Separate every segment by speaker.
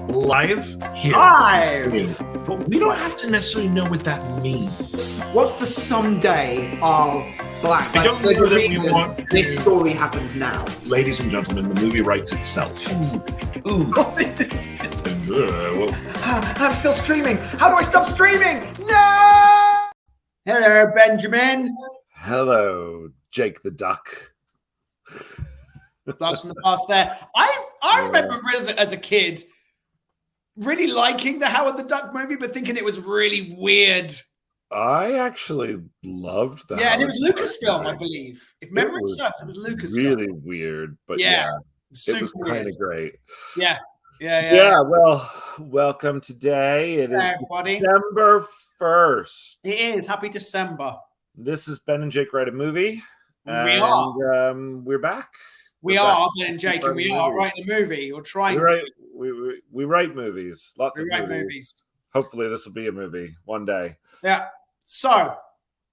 Speaker 1: Live here.
Speaker 2: Live!
Speaker 1: But we don't have to necessarily know what that means.
Speaker 2: What's the someday of black?
Speaker 1: I don't
Speaker 2: there's
Speaker 1: know
Speaker 2: a
Speaker 1: that we
Speaker 2: reason
Speaker 1: want to-
Speaker 2: this story happens now.
Speaker 1: Ladies and gentlemen, the movie writes itself. Ooh.
Speaker 2: I'm still streaming. How do I stop streaming? No! Hello, Benjamin.
Speaker 3: Hello, Jake the Duck.
Speaker 2: Blast from the past there. I remember as a kid really liking the Howard the Duck movie, but thinking it was really weird.
Speaker 3: I actually loved that.
Speaker 2: Yeah, and it was Lucasfilm, I believe. If memory serves, it was Lucasfilm.
Speaker 3: Really weird, but yeah, it was kind of great.
Speaker 2: Yeah.
Speaker 3: Well, welcome today. It is December 1st.
Speaker 2: It is. Happy December.
Speaker 3: This is Ben and Jake Write a Movie.
Speaker 2: We are.
Speaker 3: We're back.
Speaker 2: We are Ben and Jake, and we are writing a movie or trying to.
Speaker 3: We write movies. Lots of
Speaker 2: movies.
Speaker 3: Hopefully, this will be a movie one day.
Speaker 2: Yeah. So,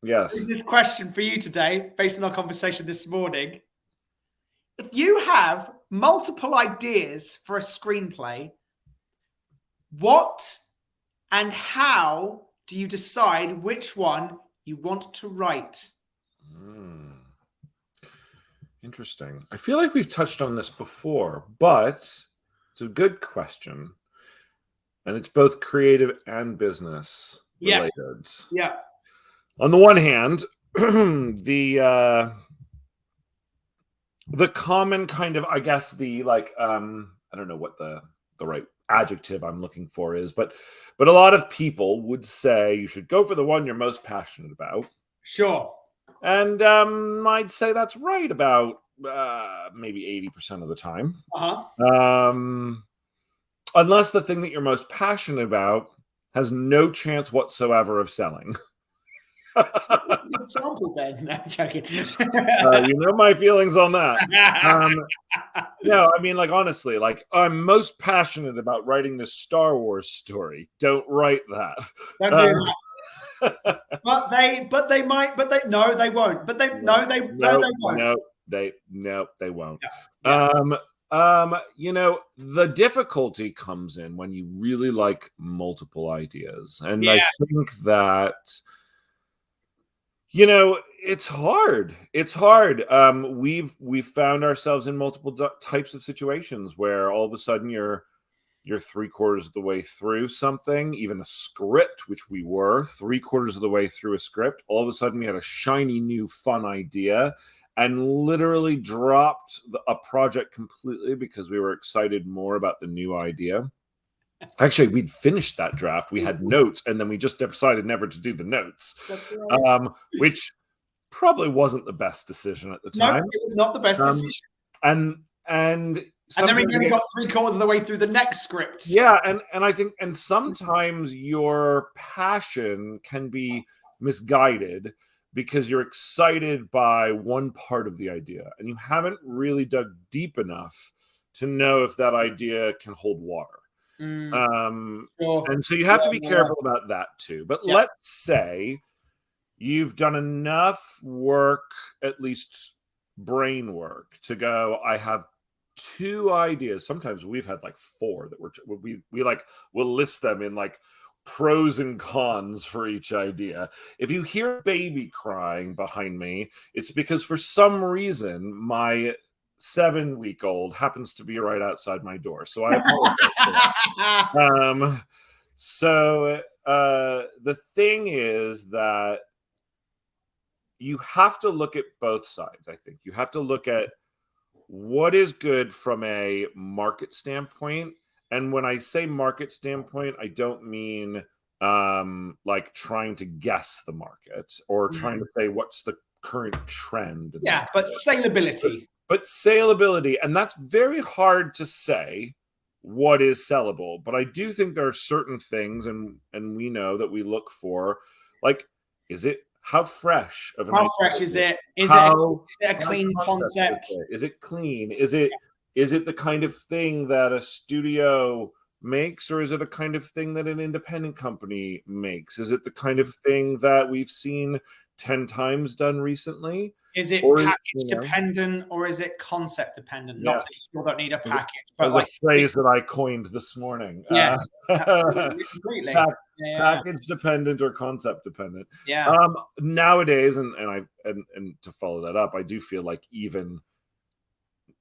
Speaker 3: yes.
Speaker 2: Here's this question for you today, based on our conversation this morning. If you have multiple ideas for a screenplay, what and how do you decide which one you want to write?
Speaker 3: Interesting. I feel like we've touched on this before, but it's a good question. And it's both creative and business related.
Speaker 2: Yeah.
Speaker 3: On the one hand, the common kind of, I guess, the like, I don't know what the right adjective I'm looking for is, but a lot of people would say you should go for the one you're most passionate about.
Speaker 2: Sure.
Speaker 3: And I'd say that's right about maybe 80% of the time. Unless the thing that you're most passionate about has no chance whatsoever of selling.
Speaker 2: Example, Ben. No, I'm joking.
Speaker 3: You know my feelings on that. No, I mean, like, honestly, like, I'm most passionate about writing this Star Wars story. Don't write that.
Speaker 2: Don't do that. But they might. But they won't. But they won't.
Speaker 3: They won't.
Speaker 2: Yeah.
Speaker 3: You know, the difficulty comes in when you really like multiple ideas, and I think that, you know, it's hard. It's hard. We've found ourselves in multiple types of situations where all of a sudden you're 3/4 of the way through something, even a script, which we were 3/4 of the way through a script. All of a sudden we had a shiny new fun idea and literally dropped a project completely because we were excited more about the new idea. Actually, we'd finished that draft. We had notes, and then we just decided never to do the notes, which probably wasn't the best decision at the time.
Speaker 2: No, it was not the best decision.
Speaker 3: And
Speaker 2: then we only got 3/4 of the way through the next script.
Speaker 3: Yeah, and I think, and sometimes your passion can be misguided because you're excited by one part of the idea, and you haven't really dug deep enough to know if that idea can hold water. And so you have to be careful about that too. But let's say you've done enough work, at least brain work, to go, I have 2 ideas. Sometimes we've had like 4 that we'll list them in like pros and cons for each idea. If you hear a baby crying behind me, it's because for some reason my 7-week-old happens to be right outside my door. So I apologize. So the thing is that you have to look at both sides. I think you have to look at what is good from a market standpoint. And when I say market standpoint, I don't mean like trying to guess the market or trying to say what's the current trend.
Speaker 2: Yeah, but salability.
Speaker 3: But salability, and that's very hard to say what is sellable. But I do think there are certain things, and we know that we look for, like, how fresh of an idea?
Speaker 2: How fresh is it? Is it a clean concept?
Speaker 3: Is it clean? Is it the kind of thing that a studio makes, or is it a kind of thing that an independent company makes? Is it the kind of thing that we've seen 10 times done recently.
Speaker 2: Is it
Speaker 3: Or,
Speaker 2: package
Speaker 3: you know,
Speaker 2: dependent or is it concept dependent? Not that you
Speaker 3: yes.
Speaker 2: still don't need a
Speaker 3: That
Speaker 2: package,
Speaker 3: was
Speaker 2: but
Speaker 3: a
Speaker 2: like
Speaker 3: phrase that I coined this morning.
Speaker 2: yes, absolutely, completely.
Speaker 3: Pack-
Speaker 2: Yeah,
Speaker 3: package dependent or concept dependent.
Speaker 2: yeah.
Speaker 3: Nowadays, and to follow that up, I do feel like even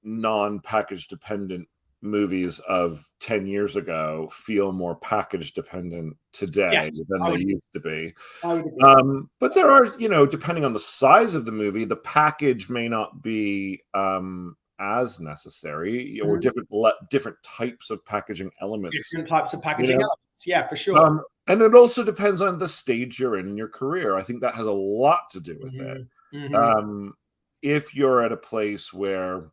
Speaker 3: non-package dependent movies of 10 years ago feel more package dependent today
Speaker 2: Yes,
Speaker 3: than
Speaker 2: I
Speaker 3: they
Speaker 2: would,
Speaker 3: used to be.
Speaker 2: I would agree.
Speaker 3: But there are, depending on the size of the movie, the package may not be as necessary, or
Speaker 2: Mhm.
Speaker 3: different types of packaging elements.
Speaker 2: Different types of
Speaker 3: You
Speaker 2: packaging
Speaker 3: know,
Speaker 2: elements. Yeah, for sure.
Speaker 3: and it also depends on the stage you're in your career. I think that has a lot to do with it.
Speaker 2: Mhm, mhm.
Speaker 3: If you're at a place where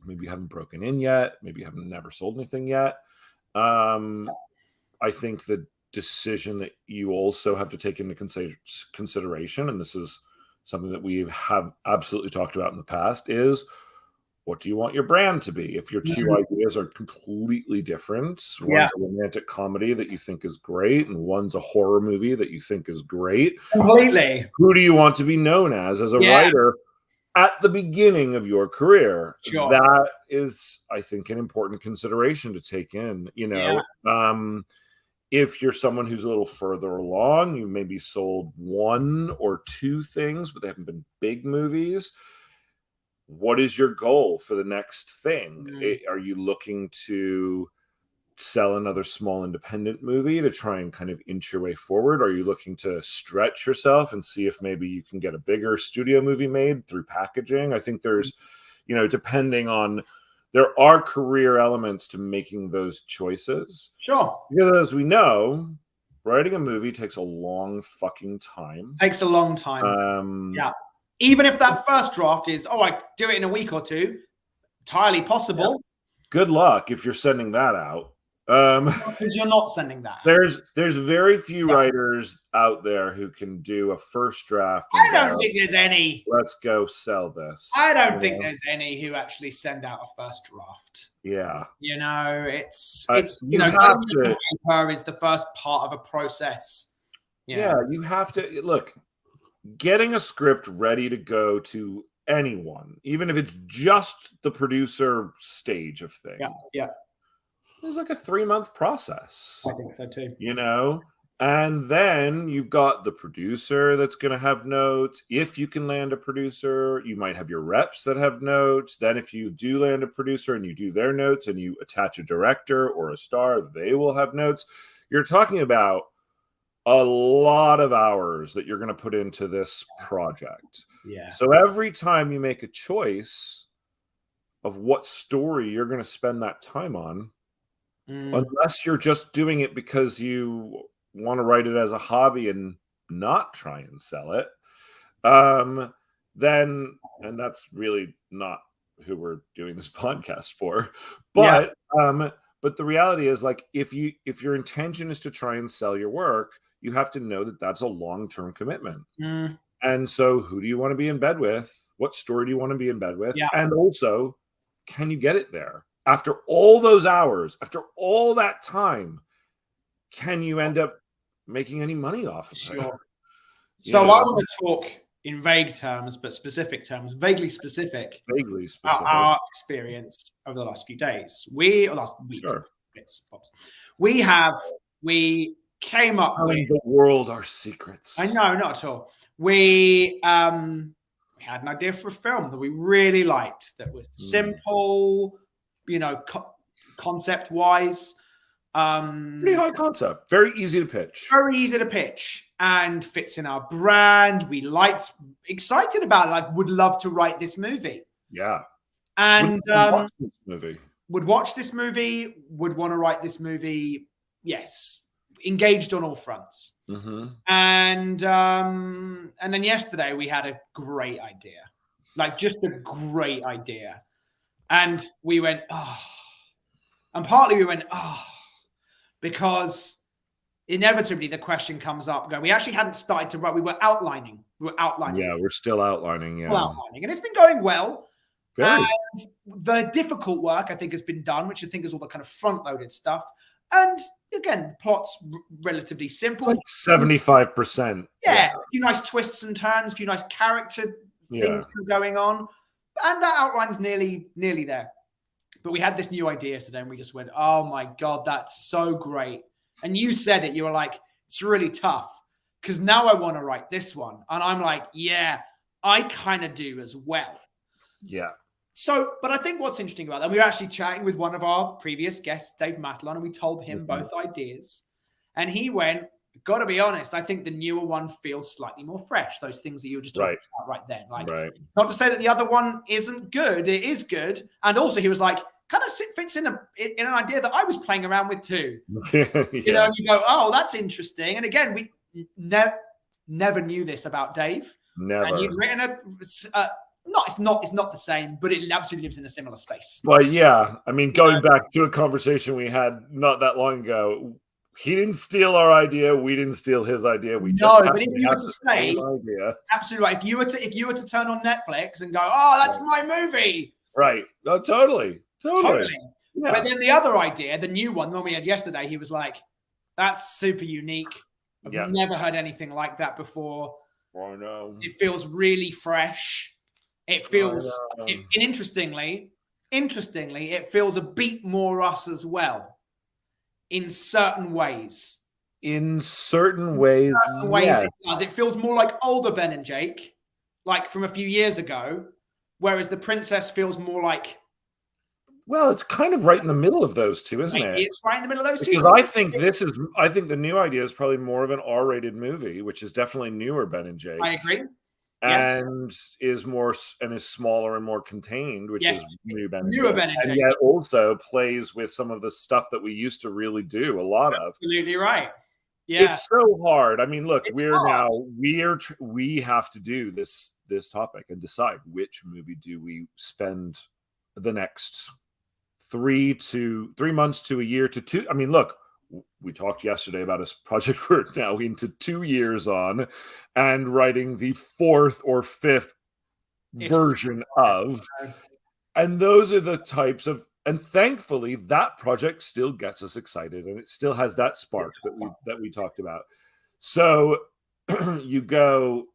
Speaker 3: maybe you haven't broken in yet, maybe you haven't never sold anything yet, I think the decision that you also have to take into consideration, and this is something that we have absolutely talked about in the past, is what do you want your brand to be? If your two
Speaker 2: Mhm.
Speaker 3: ideas are completely different,
Speaker 2: Yeah,
Speaker 3: one's a romantic comedy that you think is great, and one's a horror movie that you think is great,
Speaker 2: completely.
Speaker 3: who do you want to be known as a
Speaker 2: Yeah,
Speaker 3: writer at the beginning of your career?
Speaker 2: sure.
Speaker 3: That is, I think, an important consideration to take in.
Speaker 2: Yeah.
Speaker 3: If you're someone who's a little further along, you maybe sold one or two things, but they haven't been big movies. What is your goal for the next thing?
Speaker 2: Mm.
Speaker 3: Are you looking to sell another small independent movie to try and kind of inch your way forward? Are you looking to stretch yourself and see if maybe you can get a bigger studio movie made through packaging? I think there's, depending on, there are career elements to making those choices.
Speaker 2: Sure.
Speaker 3: Because as we know, writing a movie takes a long fucking time.
Speaker 2: Takes a long time. Yeah. Even if that first draft is, I do it in a week or two, entirely possible.
Speaker 3: Good luck if you're sending that out.
Speaker 2: Because you're not sending that.
Speaker 3: There's very few writers out there who can do a first draft.
Speaker 2: I don't think there's any.
Speaker 3: Let's go sell this.
Speaker 2: I don't think there's any who actually send out a first draft.
Speaker 3: Yeah.
Speaker 2: It's
Speaker 3: have to,
Speaker 2: paper is the first part of a process.
Speaker 3: Yeah, you have to look. Getting a script ready to go to anyone, even if it's just the producer stage of things.
Speaker 2: Yeah.
Speaker 3: It's like a 3-month process.
Speaker 2: I think so too.
Speaker 3: And then you've got the producer that's going to have notes. If you can land a producer, you might have your reps that have notes. Then if you do land a producer and you do their notes and you attach a director or a star, they will have notes. You're talking about a lot of hours that you're going to put into this project.
Speaker 2: Yeah.
Speaker 3: So every time you make a choice of what story you're going to spend that time on, unless you're just doing it because you want to write it as a hobby and not try and sell it, then, and that's really not who we're doing this podcast for. But but the reality is, like, if your intention is to try and sell your work, you have to know that that's a long-term commitment. And so who do you want to be in bed with? What story do you want to be in bed with?
Speaker 2: Yeah.
Speaker 3: And also, can you get it there? After all those hours, after all that time, can you end up making any money off of it?
Speaker 2: Sure. So I want to talk in vague terms, but specific terms, vaguely specific.
Speaker 3: Vaguely specific.
Speaker 2: Our experience over the last few days. Last week.
Speaker 3: Sure.
Speaker 2: We came up
Speaker 3: Telling
Speaker 2: with
Speaker 3: the world our secrets.
Speaker 2: I know, not at all. We had an idea for a film that we really liked, that was simple, concept wise.
Speaker 3: Pretty high concept. Very easy to pitch.
Speaker 2: Very easy to pitch and fits in our brand. We liked, excited about it, like would love to write this movie.
Speaker 3: Yeah.
Speaker 2: And
Speaker 3: would watch this movie.
Speaker 2: Would want to write this movie. Yes. Engaged on all fronts. And then yesterday we had a great idea. Like just a great idea. And we went, and partly we went, because inevitably the question comes up. We actually hadn't started to write. We were outlining.
Speaker 3: Yeah, we're still outlining. Yeah.
Speaker 2: And it's been going well.
Speaker 3: Very.
Speaker 2: And the difficult work, I think, has been done, which I think is all the kind of front-loaded stuff. And again, the plot's relatively simple.
Speaker 3: It's like 75%.
Speaker 2: Yeah, a few nice twists and turns, a few nice character things going on, and that outline's nearly there. But we had this new idea today, and we just went, "Oh my god, that's so great!" And you said it. You were like, "It's really tough because now I want to write this one," and I'm like, "Yeah, I kind of do as well."
Speaker 3: Yeah.
Speaker 2: So, but I think what's interesting about that, we were actually chatting with one of our previous guests, Dave Matlon, and we told him both ideas, and he went, "Got to be honest, I think the newer one feels slightly more fresh." Those things that you were just talking about right then, like not to say that the other one isn't good; it is good, and also he was like, kind of fits in an idea that I was playing around with too. You know, you go, "Oh, that's interesting." And again, we never knew this about Dave.
Speaker 3: Never.
Speaker 2: And you'd written it's not the same, but it absolutely lives in a similar space.
Speaker 3: Well, yeah. I mean, going back to a conversation we had not that long ago, he didn't steal our idea. We didn't steal his idea. We just
Speaker 2: but if you were to say,
Speaker 3: idea.
Speaker 2: Absolutely right. If you were to turn on Netflix and go, "Oh, that's my movie,"
Speaker 3: right? Oh, totally. Yeah.
Speaker 2: But then the other idea, the new one, the one we had yesterday, he was like, "That's super unique. I've never heard anything like that before.
Speaker 3: Oh no!
Speaker 2: It feels really fresh. It feels, and interestingly, it feels a beat more us as well, in certain ways.
Speaker 3: In certain ways,
Speaker 2: it does. It feels more like older Ben and Jake, like from a few years ago, whereas the Princess feels more like."
Speaker 3: Well, it's kind of right in the middle of those two, isn't it?
Speaker 2: It's right in the middle of those two.
Speaker 3: Because I think the new idea is probably more of an R-rated movie, which is definitely newer Ben and Jake.
Speaker 2: I agree.
Speaker 3: And is smaller and more contained, which is newer Ben and Jake.
Speaker 2: And
Speaker 3: yet also plays with some of the stuff that we used to really do a lot of.
Speaker 2: Absolutely right. Yeah.
Speaker 3: It's so hard. I mean, look, we have to do this topic and decide which movie do we spend the next 3 months to a year to 2. I mean, look, we talked yesterday about a project we're now into 2 years on and writing the 4th or 5th version of. And those are the types of, and thankfully that project still gets us excited and it still has that spark that we talked about. So you go,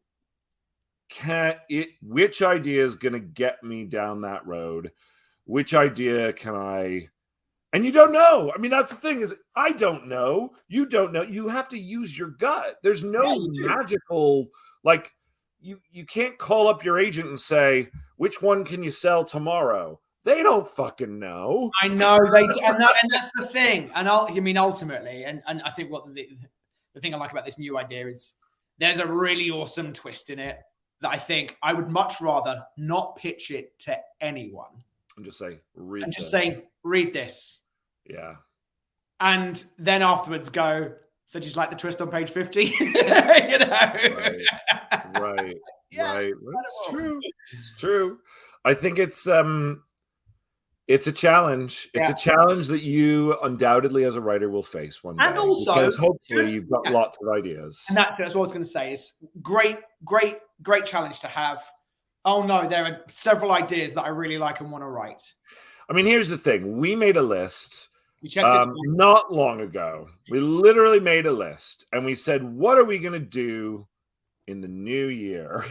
Speaker 3: which idea is going to get me down that road? Which idea can I? And you don't know. I mean, that's the thing is, I don't know. You don't know. You have to use your gut. There's no magical, like, you can't call up your agent and say, which one can you sell tomorrow? They don't fucking know.
Speaker 2: I know they do. And that's the thing. And ultimately, and I think what the thing I like about this new idea is there's a really awesome twist in it that I think I would much rather not pitch it to anyone.
Speaker 3: And just say,
Speaker 2: read this.
Speaker 3: Yeah.
Speaker 2: And then afterwards go, so did you like the twist on page 50? You know?
Speaker 3: Right. That's true. It's true. I think it's a challenge. It's a challenge that you undoubtedly as a writer will face one day.
Speaker 2: And also,
Speaker 3: because hopefully you've got lots of ideas.
Speaker 2: And that's what I was going to say. It's great challenge to have. Oh no, there are several ideas that I really like and want to write.
Speaker 3: I mean, here's the thing. We made a list not long ago. We literally made a list and we said, what are we going to do in the new year?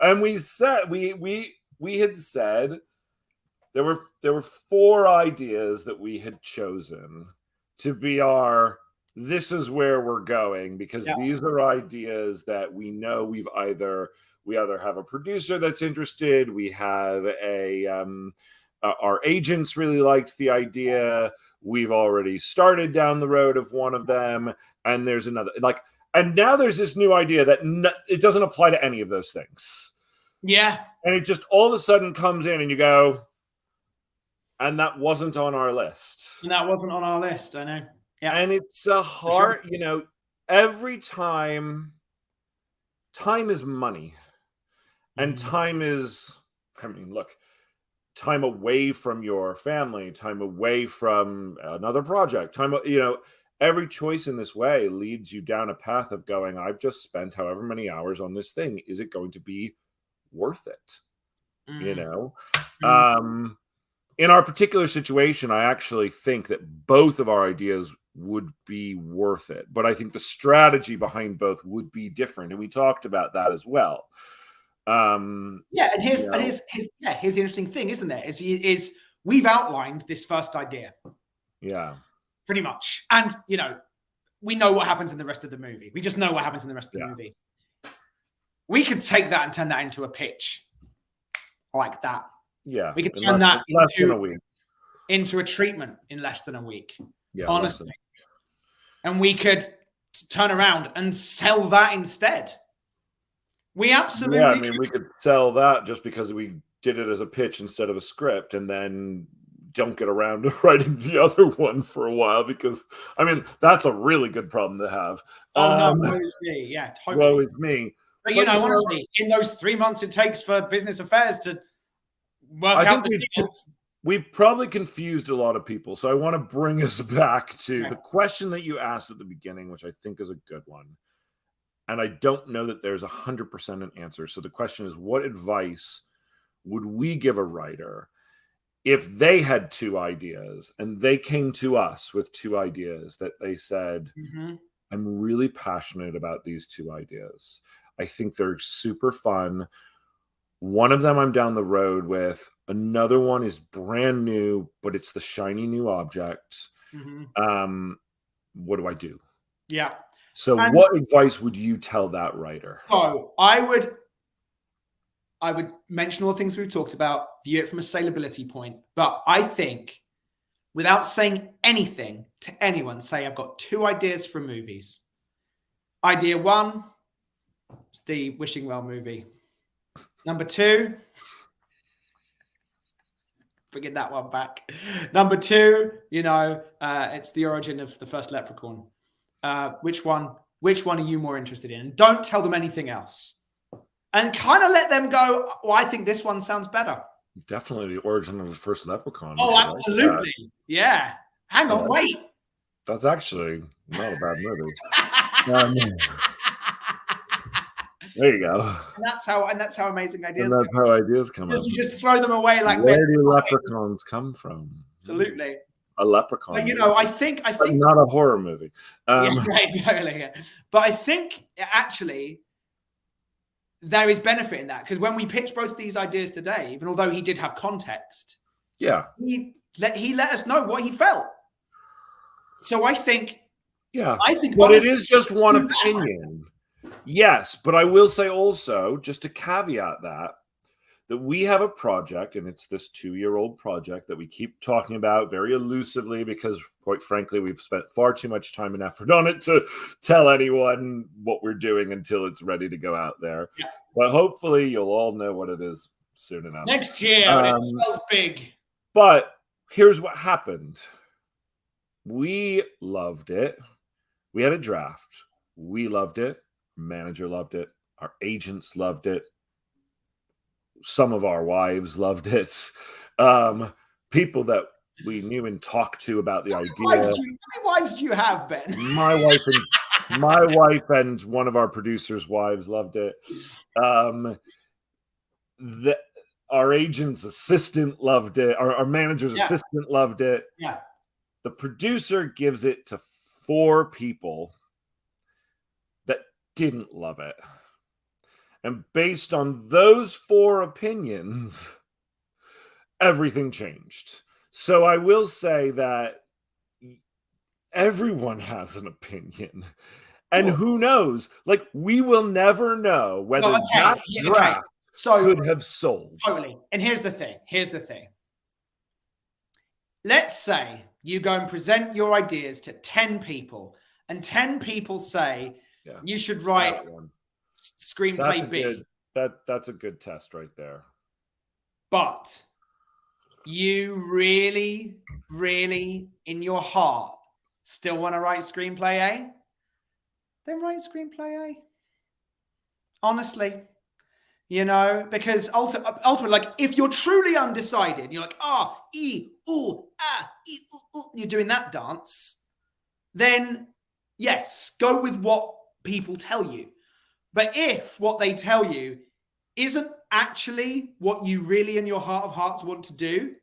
Speaker 3: And we said, we had said there were 4 ideas that we had chosen to be this is where we're going, because these are ideas that we know we either have a producer that's interested, we have our agents really liked the idea, we've already started down the road of one of them, and there's another, and now there's this new idea that it doesn't apply to any of those things.
Speaker 2: Yeah.
Speaker 3: And it just all of a sudden comes in and you go, and that wasn't on our list.
Speaker 2: And that wasn't on our list, I know. Yeah.
Speaker 3: And it's a hard, every time is money. And time is, time away from your family, time away from another project, every choice in this way leads you down a path of going, I've just spent however many hours on this thing. Is it going to be worth it? in our particular situation, I actually think that both of our ideas would be worth it. But I think the strategy behind both would be different. And we talked about that as well.
Speaker 2: Yeah, and here's the interesting thing, isn't there? Is we've outlined this first idea.
Speaker 3: Yeah.
Speaker 2: Pretty much. And, you know, we know what happens in the rest of the movie. We just know what happens in the rest of the movie. We could take that and turn that into a pitch like that.
Speaker 3: Yeah.
Speaker 2: We could turn that
Speaker 3: into
Speaker 2: a treatment in less than a week.
Speaker 3: Yeah.
Speaker 2: Honestly. And we could turn around and sell that instead. We absolutely
Speaker 3: I mean, we could sell that just because we did it as a pitch instead of a script, and then don't get around to writing the other one for a while, because I mean, that's a really good problem to have.
Speaker 2: No, woe is me. Yeah, totally.
Speaker 3: Woe is me.
Speaker 2: But you know, honestly, in those 3 months it takes for business affairs to work out the deals,
Speaker 3: we've probably confused a lot of people. So I want to bring us back to the question that you asked at the beginning, which I think is a good one. And I don't know that there's 100% an answer. So the question is, what advice would we give a writer if they had 2 ideas and they came to us with 2 ideas that they said, I'm really passionate about these 2 ideas. I think they're super fun. One of them I'm down the road with. Another one is brand new, but it's the shiny new object. What do I do?
Speaker 2: Yeah.
Speaker 3: So what advice would you tell that writer?
Speaker 2: So I would mention all the things we've talked about, view it from a salability point. But I think, without saying anything to anyone, say I've got 2 ideas for movies. Idea 1 is the Wishing Well movie. Number 2, bringing that one back. Number 2, you know, it's the origin of the first Leprechaun. Which one are you more interested in? And don't tell them anything else. And kind of let them go, well, I think this one sounds better.
Speaker 3: Definitely the origin of the first Leprechaun.
Speaker 2: Oh, absolutely. Yeah. Hang on, wait.
Speaker 3: That's actually not a bad movie. There you go.
Speaker 2: And that's how amazing ideas
Speaker 3: come. How ideas come up.
Speaker 2: You just throw them away like
Speaker 3: where do leprechauns come from?
Speaker 2: Absolutely.
Speaker 3: A leprechaun.
Speaker 2: But, you know, I think
Speaker 3: not a horror movie.
Speaker 2: Yeah, right, totally. Yeah. But I think actually there is benefit in that, because when we pitched both these ideas to Dave, and although he did have context, he let us know what he felt. So I think,
Speaker 3: but it is just one opinion. Yes, but I will say also, just to caveat that we have a project, and it's this 2-year-old project that we keep talking about very elusively, because quite frankly, we've spent far too much time and effort on it to tell anyone what we're doing until it's ready to go out there. Yeah. But hopefully you'll all know what it is soon enough.
Speaker 2: Next year, when it smells big.
Speaker 3: But here's what happened. We loved it. We had a draft. We loved it. Our manager loved it. Our agents loved it. Some of our wives loved it. People that we knew and talked to about the idea.
Speaker 2: How many wives do you have, Ben?
Speaker 3: My wife and one of our producers' wives loved it. Our agent's assistant loved it. Our manager's assistant loved it.
Speaker 2: Yeah.
Speaker 3: The producer gives it to 4 people that didn't love it. And based on those 4 opinions, everything changed. So I will say that everyone has an opinion. And who knows? Like, we will never know whether that draft could have sold.
Speaker 2: Totally. And here's the thing. Let's say you go and present your ideas to 10 people, and 10 people say you should write screenplay B.
Speaker 3: That's a good test right there.
Speaker 2: But you really, really, in your heart, still want to write screenplay A? Then write screenplay A. Honestly. You know, because ultimately, like, if you're truly undecided, you're like, you're doing that dance, then yes, go with what people tell you. But if what they tell you isn't actually what you really in your heart of hearts want to do,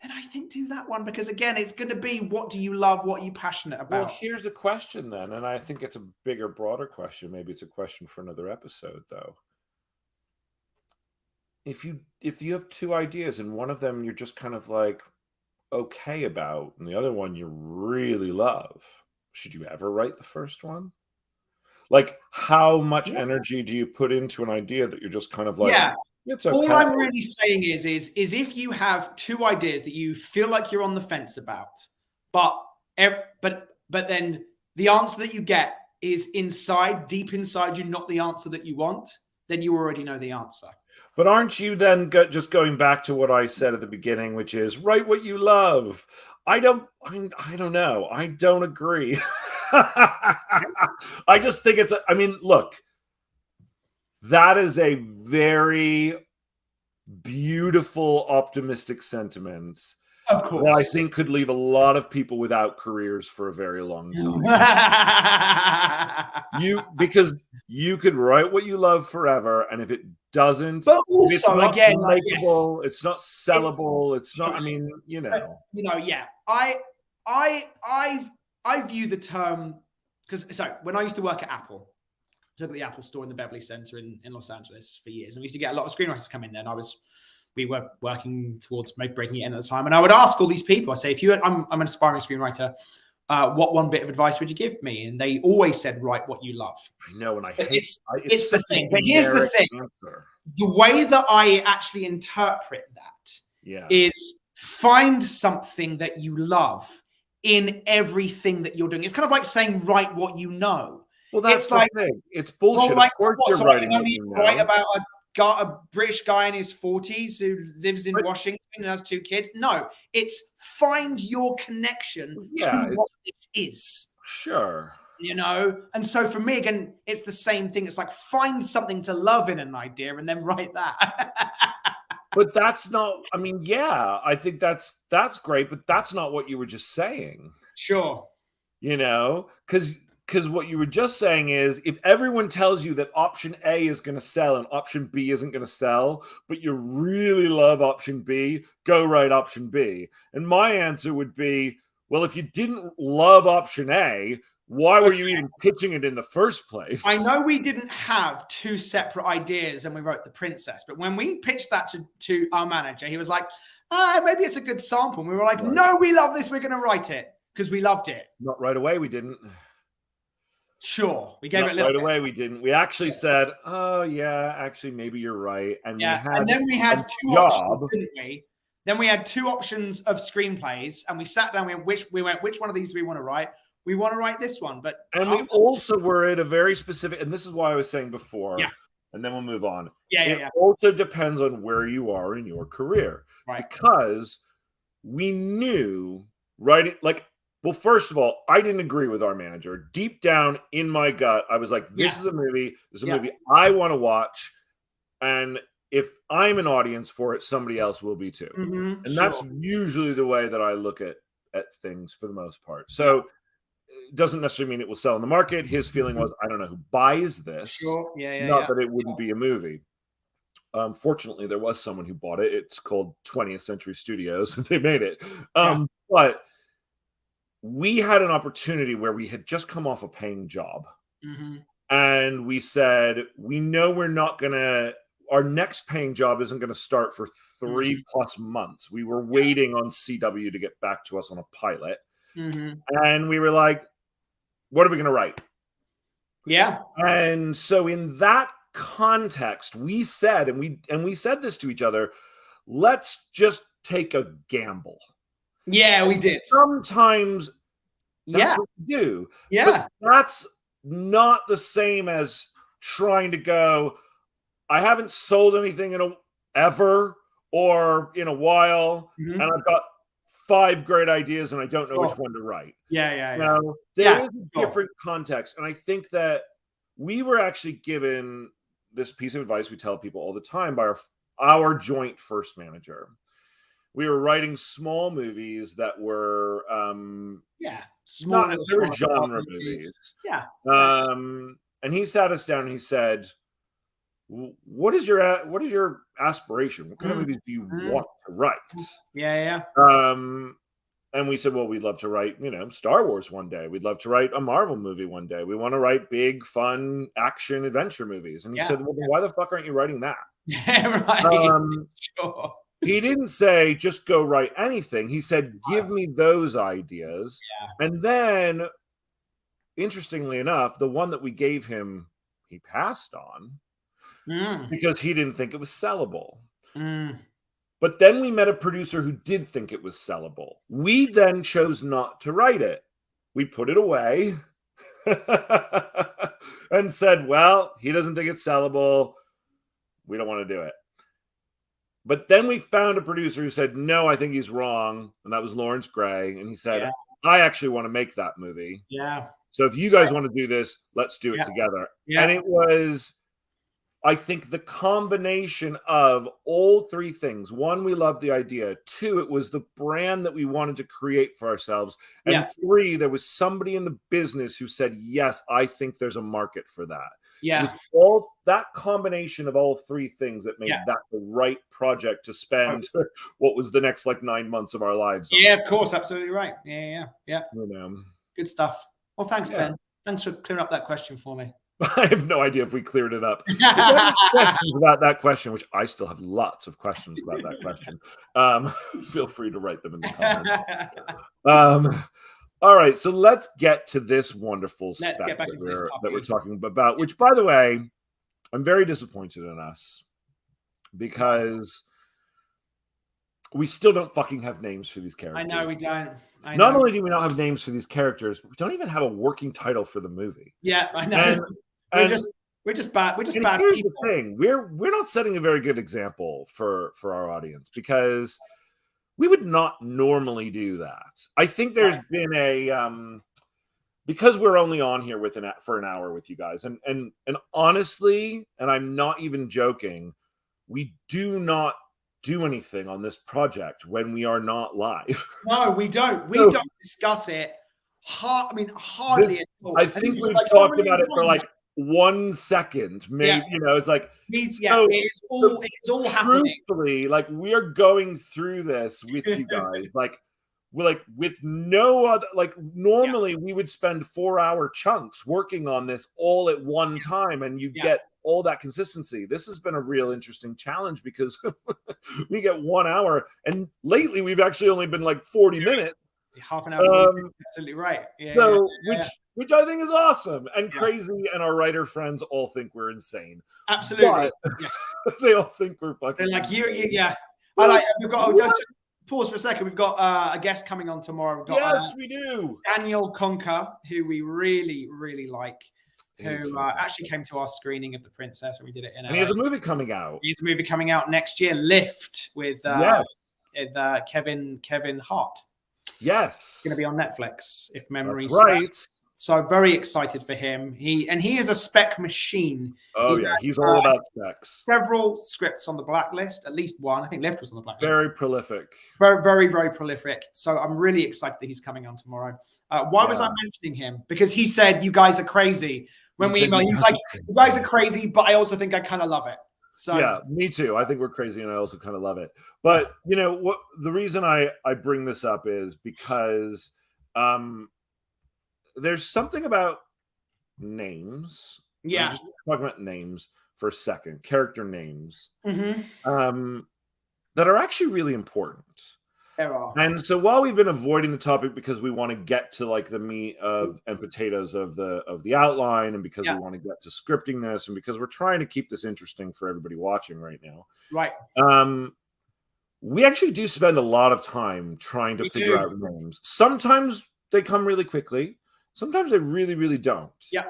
Speaker 2: then I think do that one, because again, it's going to be, what do you love? What are you passionate about?
Speaker 3: Well, here's the question then, and I think it's a bigger, broader question. Maybe it's a question for another episode, though. If you have two ideas and one of them you're just kind of like okay about, and the other one you really love, should you ever write the first one? Like, how much energy do you put into an idea that you're just kind of like, it's okay?
Speaker 2: All I'm really saying is if you have two ideas that you feel like you're on the fence about, but then the answer that you get is deep inside you, not the answer that you want, then you already know the answer.
Speaker 3: But aren't you then just going back to what I said at the beginning, which is write what you love? I don't know. I don't agree. I just think I mean, look, that is a very beautiful, optimistic sentiment that I think could leave a lot of people without careers for a very long time. Because you could write what you love forever, and if it doesn't,
Speaker 2: but also,
Speaker 3: it's not
Speaker 2: again,
Speaker 3: likable, it's not sellable, it's not. I mean,
Speaker 2: I view the term, because when I used to work at Apple, I took the Apple store in the Beverly Center in Los Angeles for years, and we used to get a lot of screenwriters come in there, and we were working towards breaking it in at the time, and I would ask all these people, I say, I'm an aspiring screenwriter, what one bit of advice would you give me? And they always said, write what you love.
Speaker 3: I know, and
Speaker 2: it's the thing. But here's the thing: the way that I actually interpret that is find something that you love in everything that you're doing. It's kind of like saying write what you know.
Speaker 3: Well, that's the thing. It's bullshit. Well, of course, you're writing what you know.
Speaker 2: Write about a British guy in his 40s who lives in Washington and has 2 kids. No, it's find your connection to what this is.
Speaker 3: Sure.
Speaker 2: And so for me, again, it's the same thing. It's like find something to love in an idea and then write that.
Speaker 3: But that's not, I mean, I think that's great, but that's not what you were just saying.
Speaker 2: Sure.
Speaker 3: Because what you were just saying is, if everyone tells you that option A is going to sell and option B isn't going to sell, but you really love option B, go write option B. And my answer would be, well, if you didn't love option A, why were you even pitching it in the first place?
Speaker 2: I know we didn't have 2 separate ideas and we wrote The Princess, but when we pitched that to our manager, he was like, maybe it's a good sample. And we were like, no, we love this. We're going to write it because we loved it.
Speaker 3: Not right away. We didn't.
Speaker 2: Sure. We gave it a little
Speaker 3: right away. We didn't. We actually said, oh, yeah, actually, maybe you're right. And
Speaker 2: and then we had 2 options, didn't we? Then we had 2 options of screenplays, and we sat down. Which one of these do we want to write? We want to write this one,
Speaker 3: and we also were at a very specific, and this is why I was saying before, and then we'll move on. It also depends on where you are in your career, because we knew, well, first of all, I didn't agree with our manager. Deep down in my gut, I was like, this is a movie. This is a movie I want to watch, and if I'm an audience for it, somebody else will be too.
Speaker 2: Mm-hmm,
Speaker 3: and that's usually the way that I look at things for the most part. So it doesn't necessarily mean it will sell in the market. His feeling was, I don't know who buys this. Not that it wouldn't be a movie. Fortunately, there was someone who bought it. It's called 20th Century Studios. They made it. But we had an opportunity where we had just come off a paying job.
Speaker 2: Mm-hmm.
Speaker 3: And we said, we know we're not going to, our next paying job isn't going to start for 3+ months. We were waiting on CW to get back to us on a pilot.
Speaker 2: Mm-hmm.
Speaker 3: And we were like, what are we going to write?
Speaker 2: Yeah.
Speaker 3: And so in that context, we said, and we said this to each other, let's just take a gamble.
Speaker 2: Yeah, we did.
Speaker 3: Sometimes that's what we do.
Speaker 2: Yeah.
Speaker 3: But that's not the same as trying to go, I haven't sold anything ever or in a while, and I've got 5 great ideas and I don't know which one to write.
Speaker 2: Yeah.
Speaker 3: There is a different context. And I think that we were actually given this piece of advice we tell people all the time by our joint first manager. We were writing small movies that were
Speaker 2: they
Speaker 3: were genre movies.
Speaker 2: Yeah.
Speaker 3: And he sat us down and he said, what is your aspiration? What kind of movies do you want to write?
Speaker 2: Yeah.
Speaker 3: And we said, well, we'd love to write, Star Wars one day. We'd love to write a Marvel movie one day. We want to write big, fun, action adventure movies. And he said, well, then why the fuck aren't you writing that?
Speaker 2: Yeah, right. Sure.
Speaker 3: He didn't say, just go write anything. He said, give me those ideas.
Speaker 2: Yeah.
Speaker 3: And then, interestingly enough, the one that we gave him, he passed on because he didn't think it was sellable. But then we met a producer who did think it was sellable. We then chose not to write it. We put it away and said, well, he doesn't think it's sellable. We don't want to do it. But then we found a producer who said, no, I think he's wrong. And that was Lawrence Gray. And he said, I actually want to make that movie.
Speaker 2: Yeah.
Speaker 3: So if you guys want to do this, let's do it together. Yeah. And it was, I think, the combination of all three things. One, we loved the idea. Two, it was the brand that we wanted to create for ourselves. And three, there was somebody in the business who said, yes, I think there's a market for that.
Speaker 2: Yeah.
Speaker 3: It was all that combination of all three things that made that the right project to spend what was the next 9 months of our lives on.
Speaker 2: Yeah, of course. Absolutely right. Yeah. Good stuff. Well, thanks, Ben. Thanks for clearing up that question for me.
Speaker 3: I have no idea if we cleared it up. If you have questions about that question, which I still have lots of questions about that question, feel free to write them in the comments. All right, so let's get to this wonderful spec that we're talking about, which, by the way, I'm very disappointed in us because we still don't fucking have names for these characters.
Speaker 2: I know we don't.
Speaker 3: Not only do we not have names for these characters, but we don't even have a working title for the movie.
Speaker 2: Yeah, I know. We're just bad. We're just bad
Speaker 3: here's
Speaker 2: people.
Speaker 3: The thing: we're not setting a very good example for our audience because we would not normally do that. I think there's been a because we're only on here for an hour with you guys, and honestly, and I'm not even joking, we do not do anything on this project when we are not live.
Speaker 2: No, we don't. We don't discuss it. Hardly at all.
Speaker 3: I think we've talked about it for 1 second, maybe. It's
Speaker 2: it's all happening.
Speaker 3: Truthfully, we are going through this with you guys. We're with no other. Normally, we would spend 4-hour chunks working on this all at one time, and you get all that consistency. This has been a real interesting challenge because we get 1 hour, and lately we've actually only been 40 minutes.
Speaker 2: Half an hour. Absolutely right.
Speaker 3: Which I think is awesome and crazy, and our writer friends all think we're insane.
Speaker 2: Absolutely.
Speaker 3: Yes. They all think we're fucking.
Speaker 2: They're yeah. We've got. Just pause for a second. We've got a guest coming on tomorrow. We've got,
Speaker 3: we do.
Speaker 2: Daniel Conker, who we really, really like. Who actually came to our screening of The Princess, and we did it in.
Speaker 3: And he has a movie coming out.
Speaker 2: He has a movie coming out next year, Lift, with Kevin Hart.
Speaker 3: Yes,
Speaker 2: it's going to be on Netflix, if memory
Speaker 3: serves. Right.
Speaker 2: So very excited for him. He is a spec machine.
Speaker 3: He's all about specs.
Speaker 2: Several scripts on the blacklist, at least one. I think Lift was on the blacklist.
Speaker 3: Very prolific.
Speaker 2: Very, very, very prolific. So I'm really excited that he's coming on tomorrow. Why was I mentioning him? Because he said, you guys are crazy. When we emailed, he's like, you guys are crazy, but I also think I kind of love it. So
Speaker 3: yeah, me too. I think we're crazy, and I also kind of love it. But what the reason I bring this up is because there's something about names.
Speaker 2: Yeah,
Speaker 3: just talking about names for a second, character names, that are actually really important.
Speaker 2: There are.
Speaker 3: And so while we've been avoiding the topic because we want to get to the meat and potatoes of the outline, and because we want to get to scripting this, and because we're trying to keep this interesting for everybody watching right now.
Speaker 2: Right.
Speaker 3: We actually do spend a lot of time trying to figure out names. Sometimes they come really quickly. Sometimes they really, really don't.
Speaker 2: Yeah.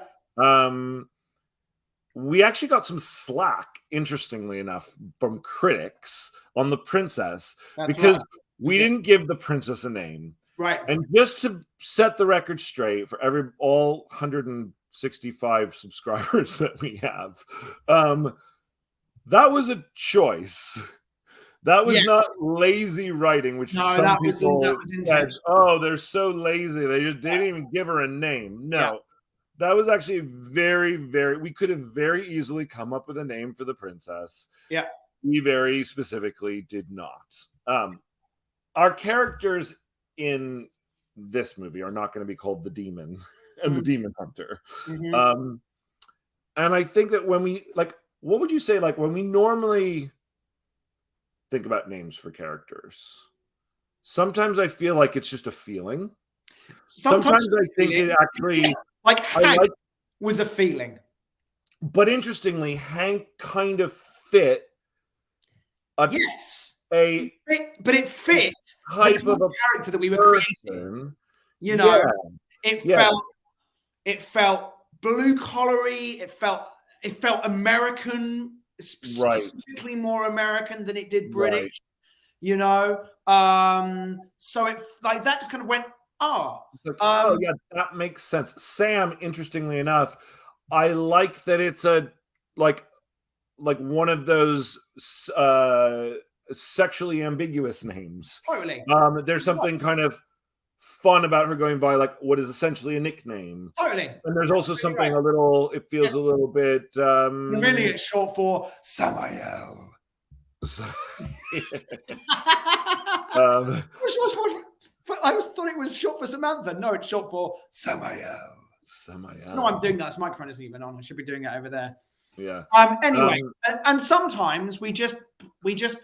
Speaker 3: We actually got some slack, interestingly enough, from critics on The Princess.
Speaker 2: That's
Speaker 3: because
Speaker 2: right.
Speaker 3: We didn't give the princess a name.
Speaker 2: Right.
Speaker 3: And just to set the record straight for all 165 subscribers that we have, that was a choice. That was not lazy writing, which some people said, oh, they're so lazy. They didn't even give her a name. No. That was actually very, very. We could have very easily come up with a name for the princess.
Speaker 2: Yeah.
Speaker 3: We very specifically did not. Our characters in this movie are not going to be called the demon and the demon hunter. And I think that when we what would you say, when we normally think about names for characters, sometimes I feel like it's just a feeling. Sometimes I think it actually
Speaker 2: Hank was a feeling.
Speaker 3: But interestingly, Hank kind of fit.
Speaker 2: Yes. But it fit
Speaker 3: type of a
Speaker 2: character that we were creating. You know, it felt blue collary. It felt American, specifically more American than it did British. Right. You know, so it that just kind of went. Oh,
Speaker 3: yeah, that makes sense. Sam, interestingly enough, I like that it's a like one of those sexually ambiguous names.
Speaker 2: Totally.
Speaker 3: There's something kind of fun about her going by what is essentially a nickname.
Speaker 2: Totally.
Speaker 3: And there's also something a little. It feels a little bit.
Speaker 2: Really, it's short for Samael. I thought it was short for Samantha. No, it's short for Samael. No, I'm doing that. This microphone isn't even on. I should be doing it over there.
Speaker 3: Yeah.
Speaker 2: Anyway, and sometimes we just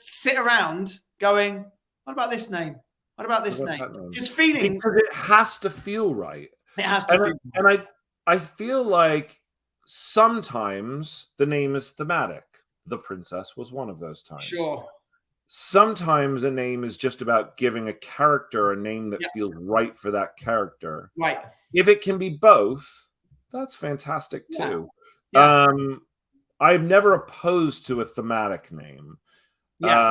Speaker 2: sit around going, "What about this name? What about this name?" Just feeling,
Speaker 3: because it has to feel right.
Speaker 2: It has to feel.
Speaker 3: And I feel like sometimes the name is thematic. The Princess was one of those times.
Speaker 2: Sure.
Speaker 3: Sometimes a name is just about giving a character a name that feels right for that character.
Speaker 2: Right.
Speaker 3: If it can be both, that's fantastic too.
Speaker 2: Yeah.
Speaker 3: I'm never opposed to a thematic name.
Speaker 2: Yeah.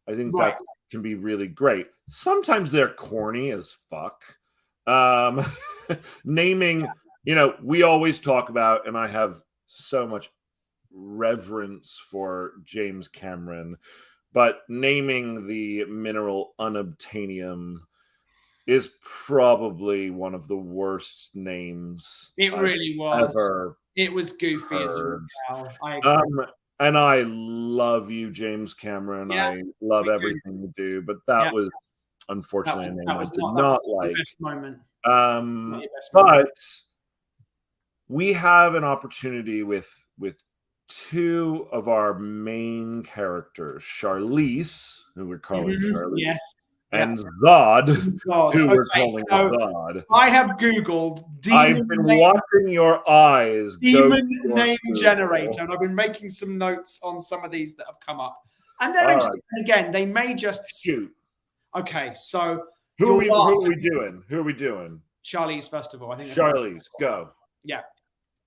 Speaker 3: I think that can be really great. Sometimes they're corny as fuck. Naming, we always talk about, and I have so much reverence for James Cameron, but naming the mineral unobtainium is probably one of the worst names.
Speaker 2: It really was.
Speaker 3: Ever
Speaker 2: it was goofy
Speaker 3: heard.
Speaker 2: as well.
Speaker 3: And I love you, James Cameron.
Speaker 2: Yeah,
Speaker 3: I love everything you do, but that was unfortunately a name I did not like.
Speaker 2: Best moment.
Speaker 3: But we have an opportunity with two of our main characters, Charlize, who we're calling Charlize, and Zod, who we're calling Zod.
Speaker 2: I have Googled
Speaker 3: I've been watching your eyes.
Speaker 2: Demon name generator, and I've been making some notes on some of these that have come up. And they're interesting. Again, they may just
Speaker 3: shoot.
Speaker 2: Okay, so
Speaker 3: who are we doing? Who are we doing?
Speaker 2: Charlize, first of all. I think
Speaker 3: Charlize, go.
Speaker 2: Yeah.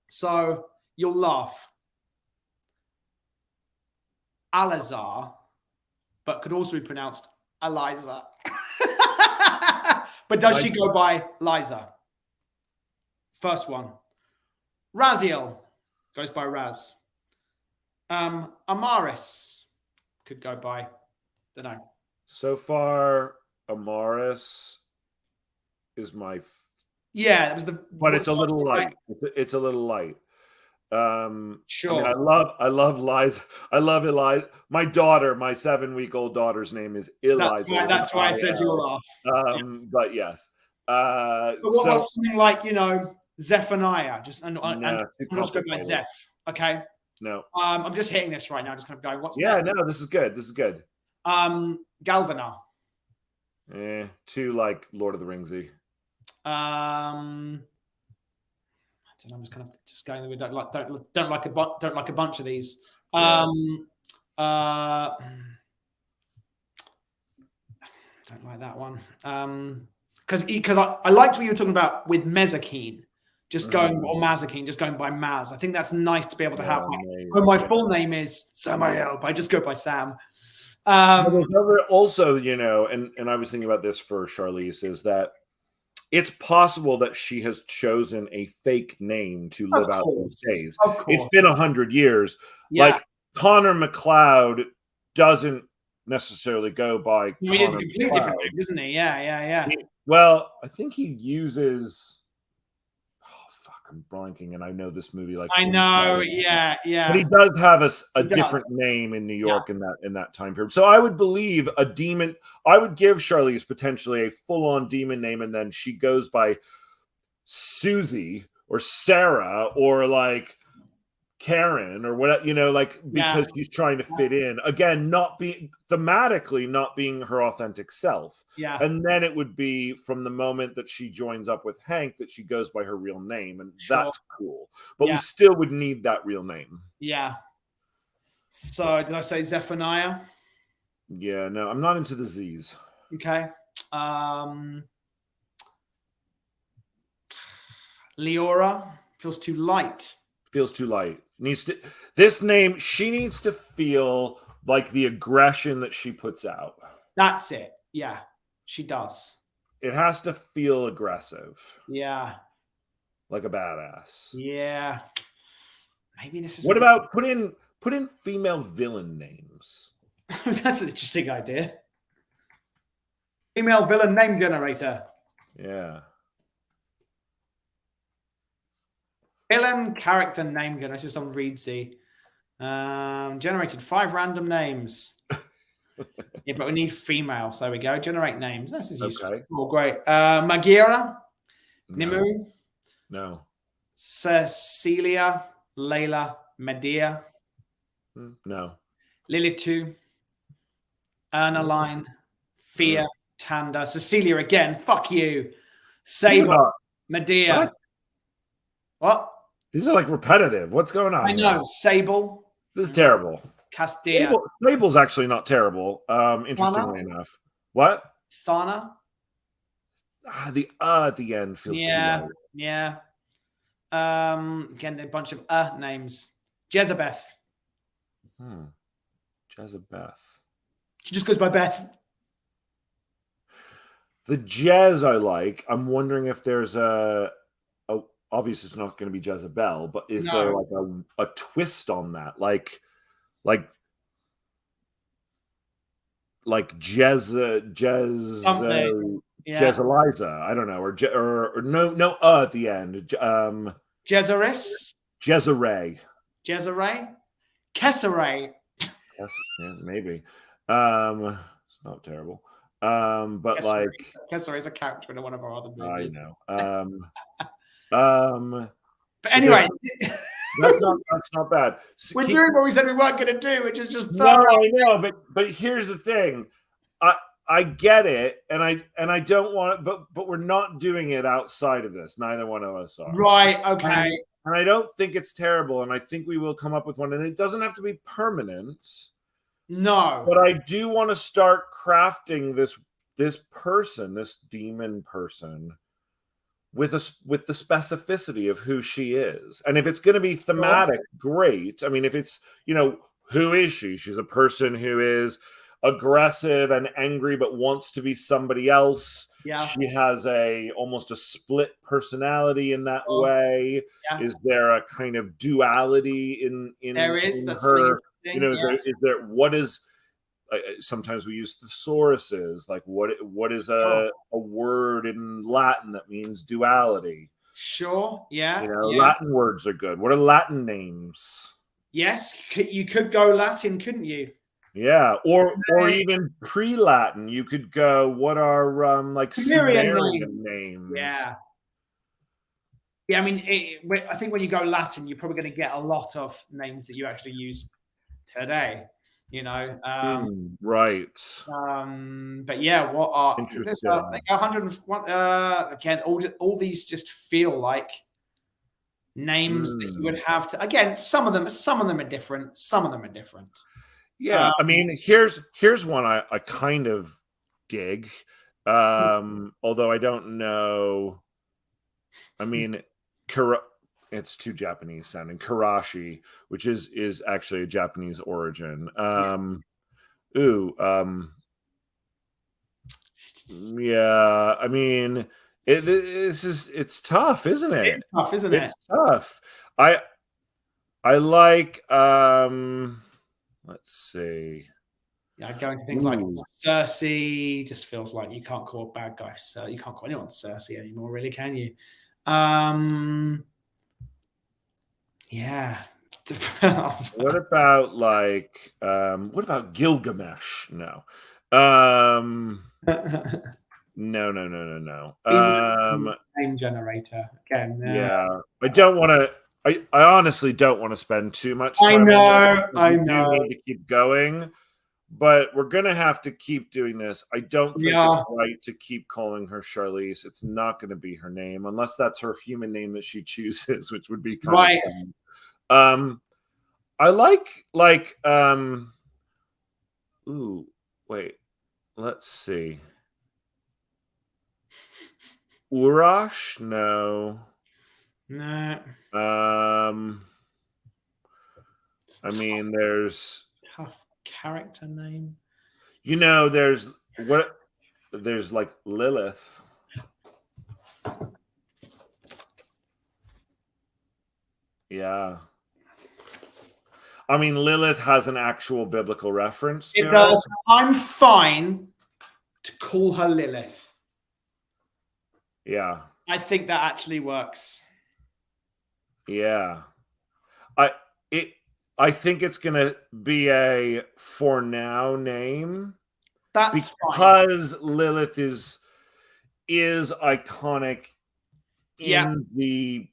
Speaker 2: So you'll laugh. Alazar, but could also be pronounced Eliza. But does she go by Liza? First one. Raziel goes by Raz. Amaris could go by, don't know.
Speaker 3: So far, Amaris is my.
Speaker 2: Yeah, it was the.
Speaker 3: But it's a little light. It's a little light.
Speaker 2: Sure.
Speaker 3: I love Liza. I love Eliza. My 7-week-old daughter's name is Eliza.
Speaker 2: That's why I said you'll laugh.
Speaker 3: But yes.
Speaker 2: But what about something like Zephaniah? Just and just go by Zeph. Okay.
Speaker 3: No.
Speaker 2: I'm just hitting this right now. Just kind of going. What's
Speaker 3: no? This is good. This is good.
Speaker 2: Galvana.
Speaker 3: Too like Lord of the Ringsy.
Speaker 2: I don't know, I'm just kind of going the way. Don't like a bunch of these. Don't like that one. Because I liked what you were talking about with Mezakine, just going or Mazakine, just going by Maz. I think that's nice to be able to have. My full name is Samael, but I just go by Sam.
Speaker 3: Also, and I was thinking about this for Charlize, is that it's possible that she has chosen a fake name to live out those days. It's been 100 years. Yeah. Like Connor McLeod doesn't necessarily go by.
Speaker 2: He is a completely different name, isn't he? Yeah.
Speaker 3: Well, I think he uses. Oh fuck! I'm blanking, and I know this movie like
Speaker 2: I know, yeah.
Speaker 3: But he does have a
Speaker 2: He
Speaker 3: different
Speaker 2: does.
Speaker 3: name in New York in that time period. So I would believe a demon. I would give Charlize potentially a full-on demon name, and then she goes by Susie or Sarah or like Karen or what, like, because she's trying to fit in again, not being thematically, not being her authentic self.
Speaker 2: Yeah.
Speaker 3: And then it would be from the moment that she joins up with Hank that she goes by her real name, and that's cool. But we still would need that real name.
Speaker 2: Yeah. So did I say Zephaniah?
Speaker 3: Yeah, no, I'm not into the Z's.
Speaker 2: Okay. Leora feels too light.
Speaker 3: Feels too light. This name, she needs to feel like the aggression that she puts out.
Speaker 2: That's it. Yeah, she does.
Speaker 3: It has to feel aggressive.
Speaker 2: Yeah.
Speaker 3: Like a badass.
Speaker 2: Yeah. Maybe this is.
Speaker 3: What about put in female villain names?
Speaker 2: That's an interesting idea. Female villain name generator.
Speaker 3: Yeah.
Speaker 2: Villain character name generator. This is on Reedsy. Generated 5 random names. Yeah, but we need female. So there we go. Generate names. This is useful. Okay. Oh, great. Magira. Nimu.
Speaker 3: No.
Speaker 2: Cecilia. Layla. Medea.
Speaker 3: No.
Speaker 2: Lilitu. Ernaline. Fia. Tanda. Cecilia again. Fuck you. Sable. Medea. What?
Speaker 3: These are like repetitive. What's going on?
Speaker 2: I know. Sable.
Speaker 3: This is terrible.
Speaker 2: Castilla.
Speaker 3: Sable's actually not terrible. Interestingly enough. What?
Speaker 2: Thana.
Speaker 3: The at the end feels too low.
Speaker 2: Yeah. Again, a bunch of names. Jezebeth.
Speaker 3: Jezebeth.
Speaker 2: She just goes by Beth.
Speaker 3: The Jez I like. I'm wondering if there's obviously it's not going to be Jezebel, but is there like a twist on that? Like Jezeliza, I don't know, or no at the end.
Speaker 2: Jezeris,
Speaker 3: Jezere,
Speaker 2: Kesseray.
Speaker 3: Yes, yeah, maybe. It's not terrible. But
Speaker 2: Kesseray is a character in one of our other movies.
Speaker 3: I know.
Speaker 2: But anyway.
Speaker 3: That's not bad.
Speaker 2: We're doing what we said we weren't going to do, which is just
Speaker 3: no, I know, but here's the thing. I get it, and I don't want it, but we're not doing it outside of this. Neither one of us are.
Speaker 2: Right. Okay.
Speaker 3: And I don't think it's terrible, and I think we will come up with one, and it doesn't have to be permanent.
Speaker 2: No.
Speaker 3: But I do want to start crafting this person, this demon person, with the specificity of who she is. And if it's going to be thematic, great. I mean, if it's, who is she? She's a person who is aggressive and angry but wants to be somebody else.
Speaker 2: Yeah.
Speaker 3: She has almost a split personality in that way. Yeah. Is there a kind of duality in
Speaker 2: there is,
Speaker 3: in
Speaker 2: that's
Speaker 3: her? Is there what is sometimes we use thesauruses, like what is a word in Latin that means duality?
Speaker 2: Sure. Yeah.
Speaker 3: Latin words are good. What are Latin names?
Speaker 2: Yes, you could go Latin, couldn't you?
Speaker 3: Yeah, or even pre-Latin, you could go. What are like Sumerian names?
Speaker 2: Yeah. Yeah, I mean, I think when you go Latin, you're probably going to get a lot of names that you actually use today.
Speaker 3: Right.
Speaker 2: But yeah, what are
Speaker 3: interesting?
Speaker 2: 101 again? All these just feel like names that you would have to. Again, some of them are different. Some of them are different.
Speaker 3: Yeah, I mean, here's one I kind of dig, although I don't know. I mean, it's too Japanese sounding. Karashi, which is actually a Japanese origin. Yeah, I mean, it's tough, isn't it?
Speaker 2: It's tough, isn't it?
Speaker 3: It's tough. I like let's see.
Speaker 2: Yeah, going to things like Cersei just feels like you can't call a bad guy. So you can't call anyone Cersei anymore, really, can you? Yeah.
Speaker 3: What about what about Gilgamesh? No. No.
Speaker 2: Name generator again.
Speaker 3: Yeah. I don't want to. I honestly don't want to spend too much
Speaker 2: I
Speaker 3: time on
Speaker 2: know.
Speaker 3: this.
Speaker 2: I
Speaker 3: We
Speaker 2: know.
Speaker 3: do need to keep going, but we're gonna have to keep doing this. I don't think
Speaker 2: Yeah.
Speaker 3: it's right to keep calling her Charlize. It's not going to be her name unless that's her human name that she chooses, which would be kind
Speaker 2: Right.
Speaker 3: of fun. I like ooh, wait. Let's see. Urash? No.
Speaker 2: No.
Speaker 3: I mean, there's
Speaker 2: Tough character name.
Speaker 3: there's like Lilith. Yeah. I mean, Lilith has an actual biblical reference to
Speaker 2: It does. I'm fine to call her Lilith.
Speaker 3: Yeah.
Speaker 2: I think that actually works.
Speaker 3: Yeah. I think it's gonna be a for now name.
Speaker 2: That's
Speaker 3: because
Speaker 2: fine.
Speaker 3: Lilith is iconic in the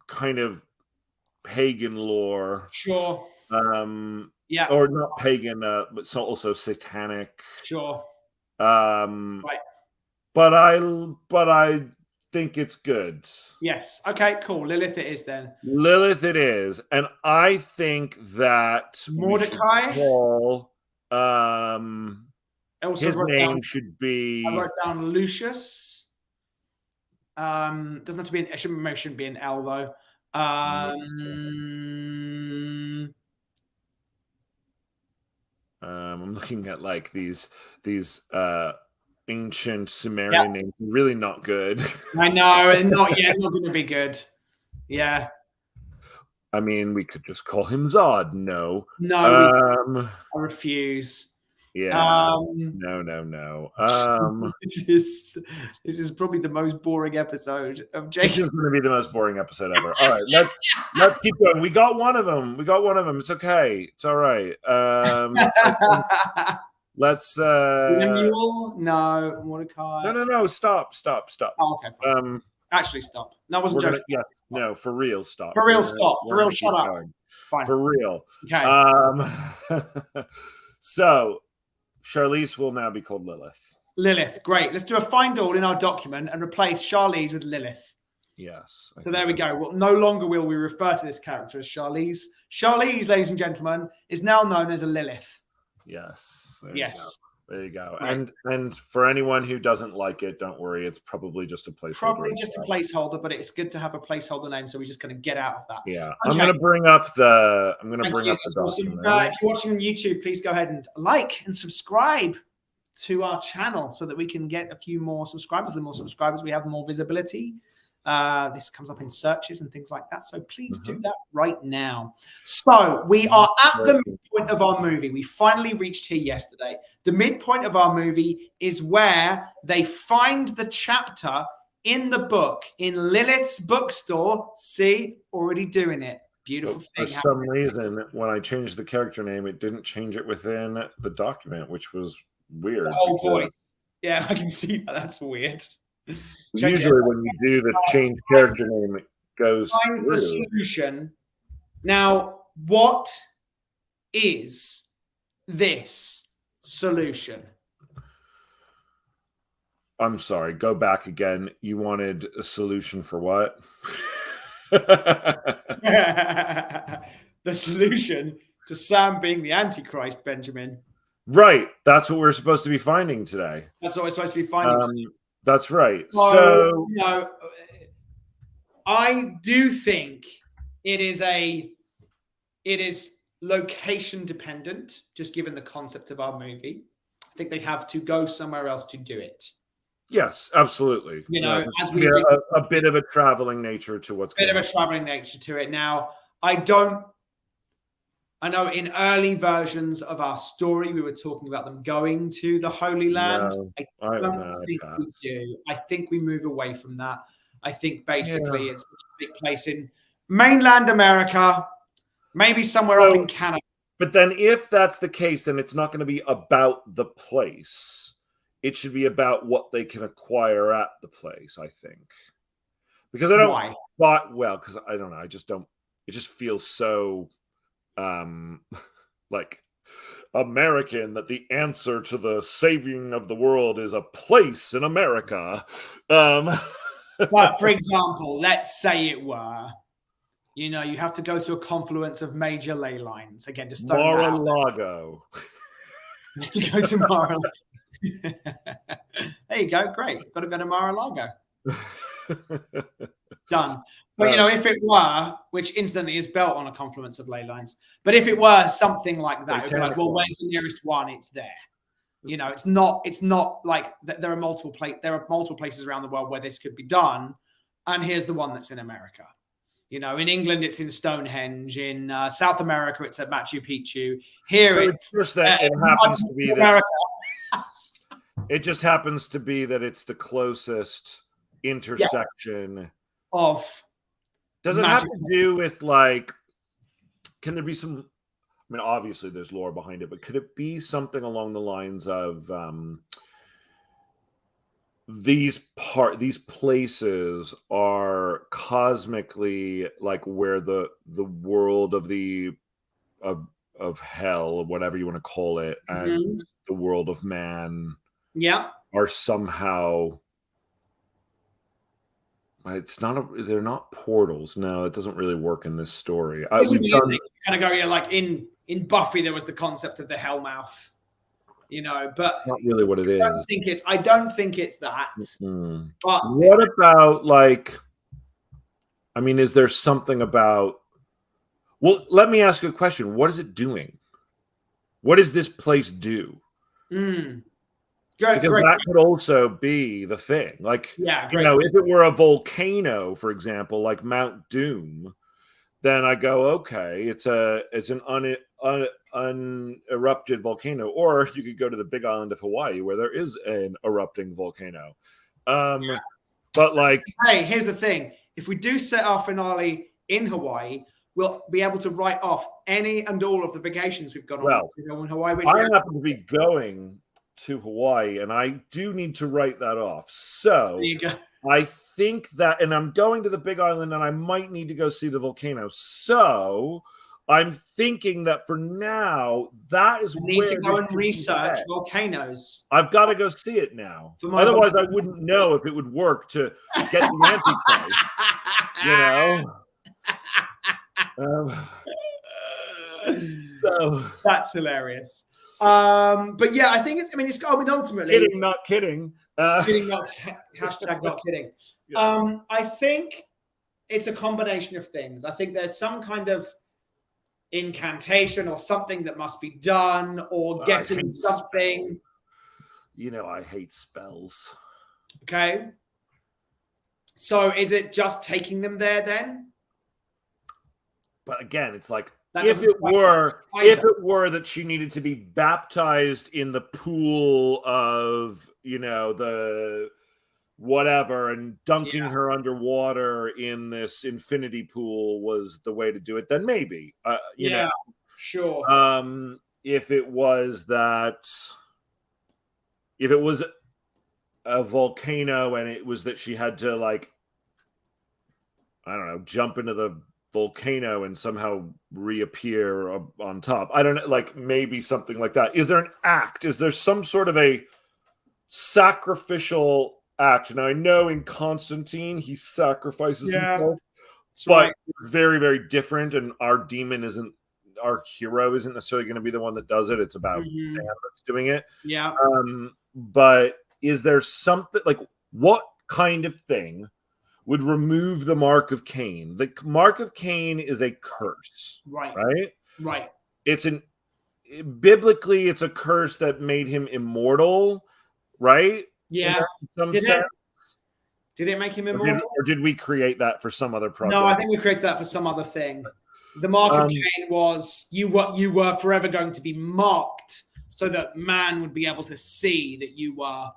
Speaker 3: kind of pagan lore.
Speaker 2: Sure.
Speaker 3: Yeah. Or not pagan, but so also satanic.
Speaker 2: Sure.
Speaker 3: Right. But I think it's good.
Speaker 2: Yes. Okay, cool. Lilith it is then.
Speaker 3: Lilith it is. And I think that
Speaker 2: Mordecai.
Speaker 3: we should call his name should be.
Speaker 2: I wrote down Lucius. Doesn't have to be it shouldn't be an L though.
Speaker 3: I'm looking at like these ancient Sumerian names. Really not good.
Speaker 2: I know, not going to be good. Yeah.
Speaker 3: I mean, we could just call him Zod. No.
Speaker 2: No. I refuse.
Speaker 3: Yeah. No.
Speaker 2: This is probably the most boring episode of Jake.
Speaker 3: This is going to be the most boring episode ever. All right, let's keep going. We got one of them. It's okay. It's all right. Let's.
Speaker 2: Lemuel? No. Mordecai?
Speaker 3: No. Stop.
Speaker 2: Oh, okay. Fine. Actually, stop. That wasn't joking.
Speaker 3: Yes. No, for real. Stop.
Speaker 2: For real, stop. For real, shut up. Fine.
Speaker 3: For real.
Speaker 2: Okay.
Speaker 3: So, Charlize will now be called Lilith.
Speaker 2: Lilith, great. Let's do a find all in our document and replace Charlize with Lilith.
Speaker 3: Yes.
Speaker 2: So there we go. Well, no longer will we refer to this character as Charlize. Charlize, ladies and gentlemen, is now known as a Lilith.
Speaker 3: Yes.
Speaker 2: There
Speaker 3: you go.
Speaker 2: Right.
Speaker 3: And for anyone who doesn't like it, don't worry. It's probably just a placeholder.
Speaker 2: Probably just a placeholder, but it's good to have a placeholder name, so we're just going to get out of that.
Speaker 3: Yeah. Okay. I'm going to bring up the document.
Speaker 2: If you're watching on YouTube, please go ahead and like and subscribe to our channel so that we can get a few more subscribers. The more subscribers we have, the more visibility. This comes up in searches and things like that. So please do that right now. So we are at the midpoint of our movie. We finally reached here yesterday. The midpoint of our movie is where they find the chapter in the book in Lilith's bookstore. See, already doing it. Beautiful thing.
Speaker 3: For some reason, when I changed the character name, it didn't change it within the document, which was weird.
Speaker 2: The whole point. Yeah, I can see that. That's weird.
Speaker 3: Usually when you do the change character name, it goes
Speaker 2: through. The solution. Now, what is this solution?
Speaker 3: I'm sorry. Go back again. You wanted a solution for what?
Speaker 2: The solution to Sam being the Antichrist, Benjamin.
Speaker 3: Right. That's what we're supposed to be finding today.
Speaker 2: That's what we're supposed to be finding today.
Speaker 3: That's right. So
Speaker 2: I do think it is location dependent, just given the concept of our movie. I think they have to go somewhere else to do it.
Speaker 3: Yes, absolutely.
Speaker 2: As we
Speaker 3: a bit of a traveling nature to what's going on.
Speaker 2: A bit of a traveling nature to it. Now, I know in early versions of our story, we were talking about them going to the Holy Land.
Speaker 3: No,
Speaker 2: I don't think we do. I think we move away from that. I think basically it's going to take place in mainland America, maybe somewhere up in Canada.
Speaker 3: But then if that's the case, then it's not going to be about the place. It should be about what they can acquire at the place, I think. Because I don't...
Speaker 2: Why?
Speaker 3: Because I don't know. I just don't... It just feels so... like American, that the answer to the saving of the world is a place in America.
Speaker 2: But for example, let's say it were... You know, you have to go to a confluence of major ley lines. Again, just
Speaker 3: Mar-a-Lago.
Speaker 2: You have to go to Mar-a-Lago. There you go. Great. Got to go to Mar-a-Lago. Done. But, you know, if it were, which instantly is built on a confluence of ley lines, but if it were something like that, it would be like, well, where's the nearest one? It's there. You know, it's not like there are multiple places around the world where this could be done. And here's the one that's in America. You know, in England, it's in Stonehenge. In South America, it's at Machu Picchu. Here, it's just that it happens to be that
Speaker 3: it just happens to be that it's the closest intersection
Speaker 2: of.
Speaker 3: Does it have to do with, like? Can there be some? I mean, obviously, there's lore behind it, but could it be something along the lines of? These places are cosmically like where the world of of hell, whatever you want to call it, and the world of man are somehow... they're not portals. No, it doesn't really work in this story.
Speaker 2: Kind of go, like in Buffy, there was the concept of the Hellmouth. You know, but
Speaker 3: it's not really what it is.
Speaker 2: I don't think it's that. But
Speaker 3: what about, like, I mean, is there something about... Well, let me ask you a question. What is it doing? What does this place do? Because that could also be the thing. Like, you know, if it were a volcano, for example, like Mount Doom, then I go, okay, it's an unerupted volcano. Or you could go to the Big Island of Hawaii, where there is an erupting volcano. But, like,
Speaker 2: hey, here's the thing: if we do set our finale in Hawaii, we'll be able to write off any and all of the vacations we've gone on in Hawaii. Which
Speaker 3: I happen to be going to Hawaii, and I do need to write that off. So
Speaker 2: there you go.
Speaker 3: I think that, and I'm going to the Big Island, and I might need to go see the volcano. So I'm thinking that for now, that is where...
Speaker 2: need to go and research volcanoes.
Speaker 3: I've got to go see it now. Otherwise, I wouldn't know if it would work to get the Antichrist. So
Speaker 2: that's hilarious. But yeah, I think it's... I mean, ultimately...
Speaker 3: Kidding, not kidding.
Speaker 2: Kidding, not hashtag not kidding. I think it's a combination of things. I think there's some kind of incantation or something that must be done, or getting something.
Speaker 3: You know, I hate spells.
Speaker 2: Okay. So is it just taking them there then?
Speaker 3: But again, it's like, if it were that she needed to be baptized in the pool of, you know, the whatever, and dunking her underwater in this infinity pool was the way to do it, then maybe, you know,
Speaker 2: sure.
Speaker 3: If it was a volcano and it was that she had to, like, I don't know, jump into the volcano and somehow reappear on top. I don't know, like, maybe something like that. Is there an act? Is there some sort of a sacrificial act? Now, I know in Constantine he sacrifices himself, but it's very, very different. And our hero isn't necessarily going to be the one that does it. It's about Sam that's doing it.
Speaker 2: Yeah.
Speaker 3: But is there something, like, what kind of thing would remove the mark of Cain? The mark of Cain is a curse, right? It's biblically, it's a curse that made him immortal, right?
Speaker 2: Yeah. Did it make him immortal?
Speaker 3: Or did we create that for some other project?
Speaker 2: No, I think we created that for some other thing. The mark of Cain was you were forever going to be marked, so that man would be able to see that you were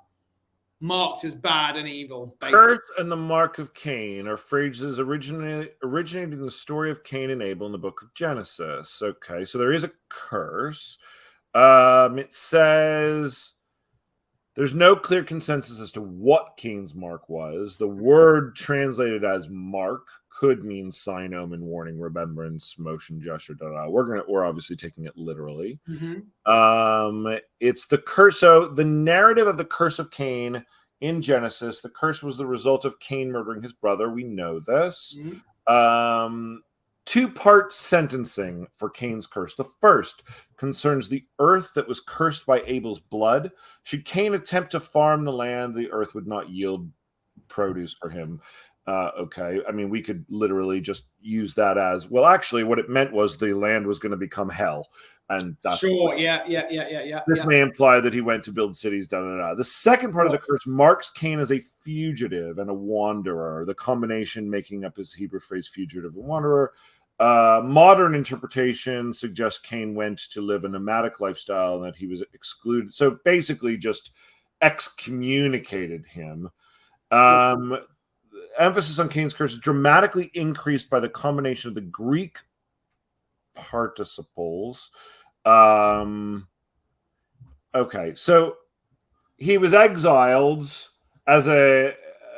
Speaker 2: marked as bad and evil. Basically.
Speaker 3: Curse and the mark of Cain are phrases originating in the story of Cain and Abel in the book of Genesis. Okay, so there is a curse. It says there's no clear consensus as to what Cain's mark was. The word translated as mark could mean sign, omen, warning, remembrance, motion, gesture. We're obviously taking it literally. It's the curse. So the narrative of the curse of Cain in Genesis, the curse was the result of Cain murdering his brother. We know this. Two-part sentencing for Cain's curse. The first concerns the earth that was cursed by Abel's blood. Should Cain attempt to farm the land, the earth would not yield produce for him. Okay, I mean, we could literally just use that as, well, actually, what it meant was the land was going to become hell. And that's this may imply that he went to build cities, The second part of the curse marks Cain as a fugitive and a wanderer, the combination making up his Hebrew phrase fugitive and wanderer. Modern interpretation suggests Cain went to live a nomadic lifestyle and that he was excluded. So basically just excommunicated him. Emphasis on Cain's curse is dramatically increased by the combination of the Greek participles. Okay, so he was exiled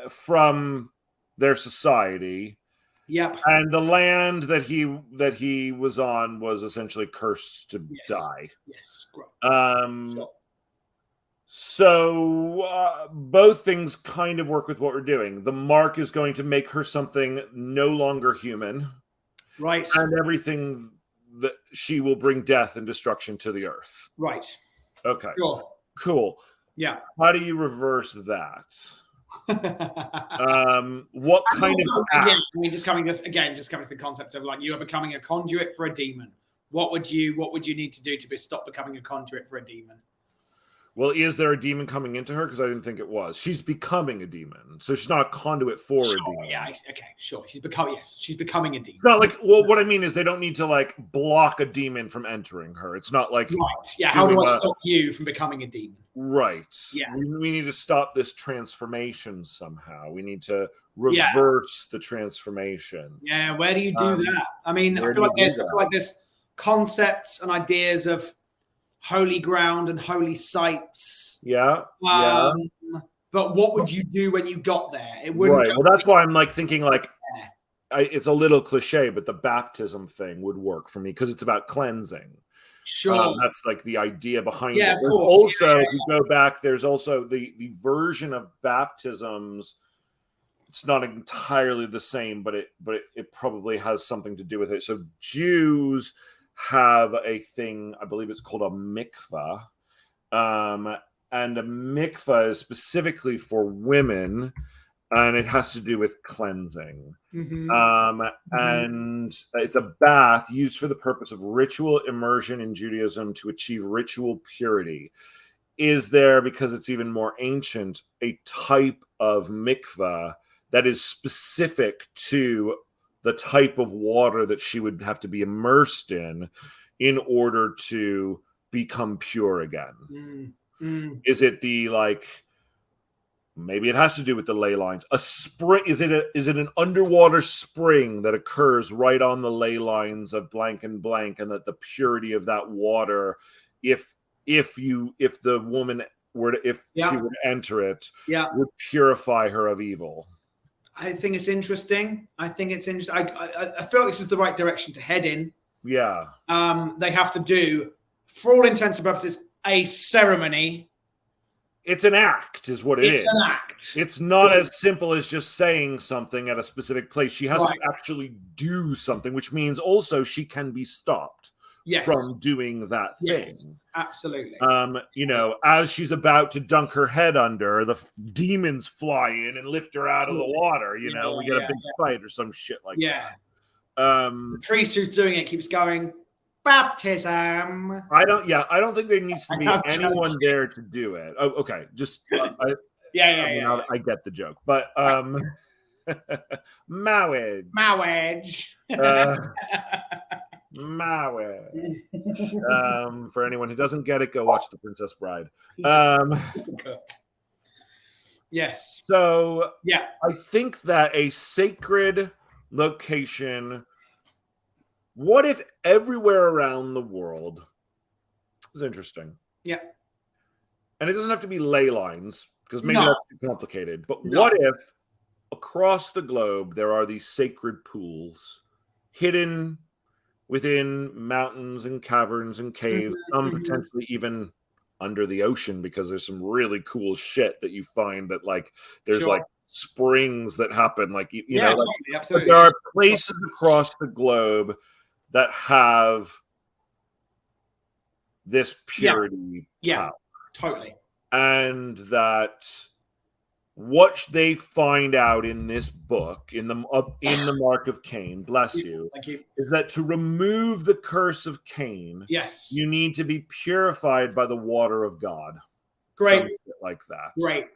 Speaker 3: from their society.
Speaker 2: Yep.
Speaker 3: And the land that he was on was essentially cursed to die.
Speaker 2: Yes.
Speaker 3: So both things kind of work with what we're doing. The mark is going to make her something no longer human.
Speaker 2: Right.
Speaker 3: And everything that she will bring death and destruction to the earth.
Speaker 2: Right.
Speaker 3: Okay.
Speaker 2: Sure.
Speaker 3: Cool.
Speaker 2: Yeah.
Speaker 3: How do you reverse that? What kind of act?
Speaker 2: Just coming to the concept of like you are becoming a conduit for a demon. What would you need to do to stop becoming a conduit for a demon?
Speaker 3: Well, is there a demon coming into her? Because I didn't think it was. She's becoming a demon, so she's not a conduit for a demon.
Speaker 2: Yeah. Okay. Sure. She's becoming a demon.
Speaker 3: It's not like, well, what I mean is they don't need to like block a demon from entering her. It's not like
Speaker 2: right. Yeah. How do I stop you from becoming a demon?
Speaker 3: Right.
Speaker 2: Yeah.
Speaker 3: We need to stop this transformation somehow. We need to reverse the transformation.
Speaker 2: Yeah. Where do you do that? I mean, I feel like there's concepts and ideas of holy ground and holy sites.
Speaker 3: Yeah.
Speaker 2: But what would you do when you got there? It
Speaker 3: wouldn't. Right. Well, that's why I'm like thinking like it's a little cliche, but the baptism thing would work for me because it's about cleansing.
Speaker 2: Sure.
Speaker 3: That's like the idea behind it.
Speaker 2: Of course.
Speaker 3: Also, if you go back, there's also the version of baptisms. It's not entirely the same, but it probably has something to do with it. So Jews have a thing, I believe it's called a mikvah. And a mikvah is specifically for women, and it has to do with cleansing. And it's a bath used for the purpose of ritual immersion in Judaism to achieve ritual purity. Is there, because it's even more ancient, a type of mikvah that is specific to the type of water that she would have to be immersed in order to become pure again? Is it the like, maybe it has to do with the ley lines? A spring? Is it an underwater spring that occurs right on the ley lines of blank and blank, and that the purity of that water, if the woman were to, she would enter it, would purify her of evil?
Speaker 2: I think it's interesting. I feel like this is the right direction to head in.
Speaker 3: Yeah.
Speaker 2: They have to do, for all intents and purposes, a ceremony.
Speaker 3: It's an act, is what it is.
Speaker 2: It's an act.
Speaker 3: It's not as simple as just saying something at a specific place. She has to actually do something, which means also she can be stopped from doing that thing.
Speaker 2: Yes, absolutely.
Speaker 3: As she's about to dunk her head under, the demons fly in and lift her out of the water. We get a big fight or some shit like that.
Speaker 2: The priest who's doing it keeps going, baptism.
Speaker 3: I don't think there needs to be anyone there to do it. Oh, okay. Just I get the joke, but marriage. For anyone who doesn't get it, go watch The Princess Bride.
Speaker 2: Yes.
Speaker 3: So
Speaker 2: yeah,
Speaker 3: I think that a sacred location, what if everywhere around the world is interesting?
Speaker 2: yeah.
Speaker 3: And it doesn't have to be ley lines, because maybe
Speaker 2: No.
Speaker 3: that's too complicated. But
Speaker 2: No.
Speaker 3: what if across the globe there are these sacred pools hidden within mountains and caverns and caves, some potentially even under the ocean, because there's some really cool shit that you find that, like, there's
Speaker 2: Sure.
Speaker 3: like springs that happen, like, you
Speaker 2: Yeah,
Speaker 3: know, like,
Speaker 2: totally,
Speaker 3: but
Speaker 2: absolutely.
Speaker 3: there are places across the globe that have this purity
Speaker 2: Yeah,
Speaker 3: power,
Speaker 2: totally.
Speaker 3: and that what they find out in this book, in the Mark of Cain, bless you,
Speaker 2: Thank you.
Speaker 3: is that to remove the curse of Cain,
Speaker 2: Yes.
Speaker 3: you need to be purified by the water of God.
Speaker 2: Great.
Speaker 3: Some shit like that.
Speaker 2: Great.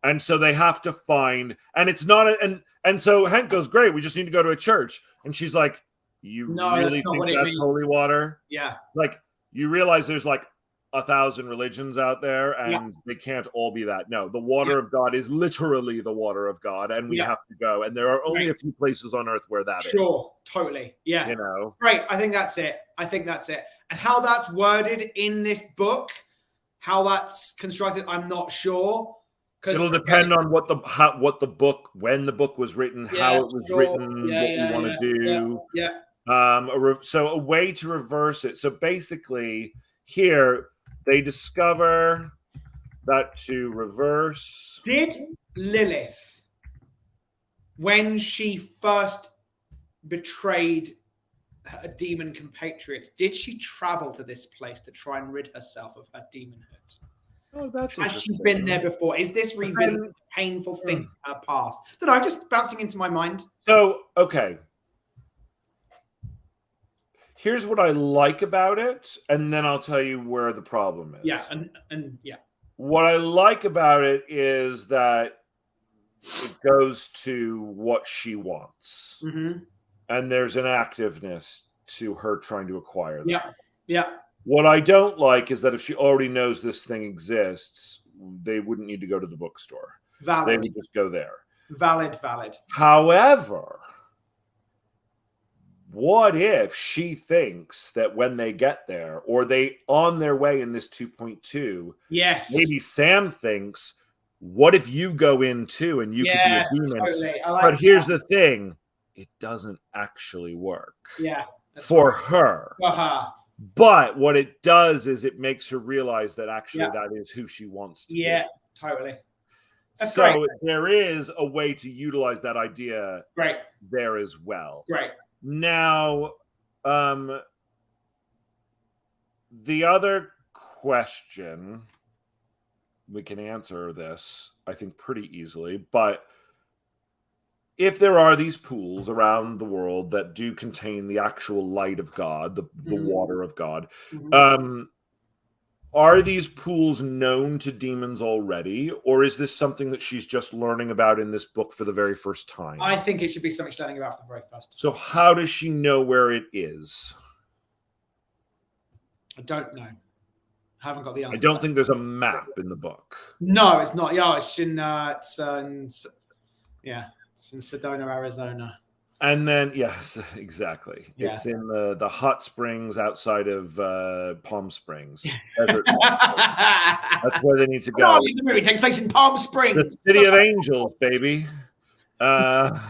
Speaker 3: And so they have to find, and it's not and so Hank goes, great, we just need to go to a church. And she's like, you
Speaker 2: No, that's
Speaker 3: really
Speaker 2: not
Speaker 3: think
Speaker 2: what it
Speaker 3: that's
Speaker 2: means.
Speaker 3: holy water?
Speaker 2: Yeah.
Speaker 3: Like, you realize there's like 1,000 religions out there, and they can't all be that. No, the water of God is literally the water of God, and we have to go. And there are only a few places on earth where that is.
Speaker 2: Sure, totally. Yeah.
Speaker 3: You know?
Speaker 2: Great. I think that's it. And how that's worded in this book, how that's constructed, I'm not sure.
Speaker 3: It'll depend on what the book, when the book was written, how it was written, what we want to do. So a way to reverse it. So basically, here they discover that to reverse.
Speaker 2: Did Lilith, when she first betrayed her demon compatriots, did she travel to this place to try and rid herself of her demonhood?
Speaker 3: Oh, that's
Speaker 2: Has she been there before? Is this revisiting painful things from her past? I don't know, just bouncing into my mind.
Speaker 3: So, okay. Here's what I like about it, and then I'll tell you where the problem is.
Speaker 2: Yeah, and yeah.
Speaker 3: What I like about it is that it goes to what she wants.
Speaker 2: Mm-hmm.
Speaker 3: And there's an activeness to her trying to acquire that.
Speaker 2: Yeah, yeah.
Speaker 3: What I don't like is that if she already knows this thing exists, they wouldn't need to go to the bookstore.
Speaker 2: Valid.
Speaker 3: They would just go there.
Speaker 2: Valid.
Speaker 3: However, what if she thinks that when they get there, or they on their way in this 2.2,
Speaker 2: yes,
Speaker 3: maybe Sam thinks, what if you go in too and you could be a demon?
Speaker 2: Totally.
Speaker 3: But here's the thing, it doesn't actually work.
Speaker 2: Yeah.
Speaker 3: For her.
Speaker 2: Uh-huh.
Speaker 3: But what it does is it makes her realize that actually that is who she wants to be.
Speaker 2: Yeah, totally. That's
Speaker 3: so
Speaker 2: great.
Speaker 3: There is a way to utilize that idea there as well.
Speaker 2: Great.
Speaker 3: Now, the other question, we can answer this, I think, pretty easily, but if there are these pools around the world that do contain the actual light of God, the water of God, are these pools known to demons already, or is this something that she's just learning about in this book for the very first time?
Speaker 2: I think it should be something she's learning about for the very first.
Speaker 3: So how does she know where it is?
Speaker 2: I don't know. I haven't got the answer.
Speaker 3: I don't think there's a map in the book.
Speaker 2: No, it's not. Yeah, it's in it's in Sedona, Arizona.
Speaker 3: And then, yes, exactly.
Speaker 2: Yeah.
Speaker 3: It's in the hot springs outside of Palm Springs. That's where they need to go.
Speaker 2: The movie takes place in Palm Springs.
Speaker 3: The city of angels, baby.
Speaker 2: I'm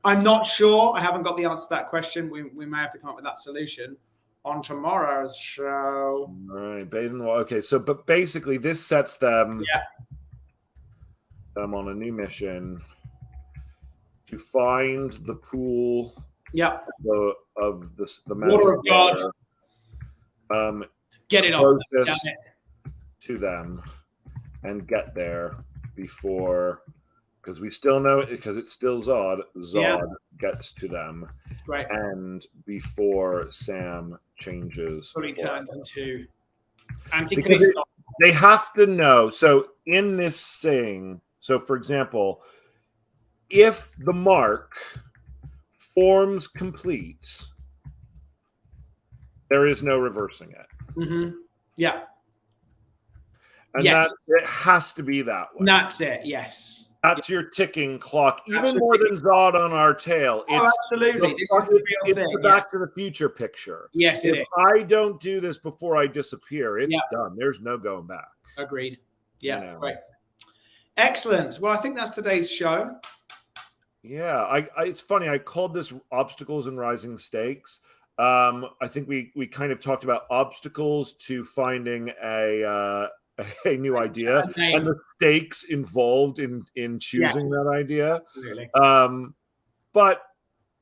Speaker 2: not sure. I haven't got the answer to that question. We may have to come up with that solution on tomorrow's show.
Speaker 3: All right, bathing the water. Okay, so but basically this sets them on a new mission to find the pool of the
Speaker 2: water of God. Get it on
Speaker 3: to them and get there before, because we still know it, because it's still Zod gets to them, and before Sam changes,
Speaker 2: so he turns into
Speaker 3: they have to know. So in this thing, so for example, if the mark forms complete, there is no reversing it.
Speaker 2: Mm-hmm. Yeah.
Speaker 3: And
Speaker 2: yes.
Speaker 3: it has to be that way.
Speaker 2: That's it. Yes.
Speaker 3: That's your ticking clock, even
Speaker 2: That's
Speaker 3: more than Zod on our tail.
Speaker 2: Oh, absolutely. This is the real thing.
Speaker 3: The Back to the Future picture.
Speaker 2: Yes, it is.
Speaker 3: If I don't do this before I disappear, it's
Speaker 2: Yeah.
Speaker 3: done. There's no going back.
Speaker 2: Agreed. Yeah,
Speaker 3: You know.
Speaker 2: right. Excellent. Well, I think that's today's show.
Speaker 3: Yeah, it's funny. I called this Obstacles and Rising Stakes. I think we kind of talked about obstacles to finding a new idea and the stakes involved in choosing that idea.
Speaker 2: Really.
Speaker 3: But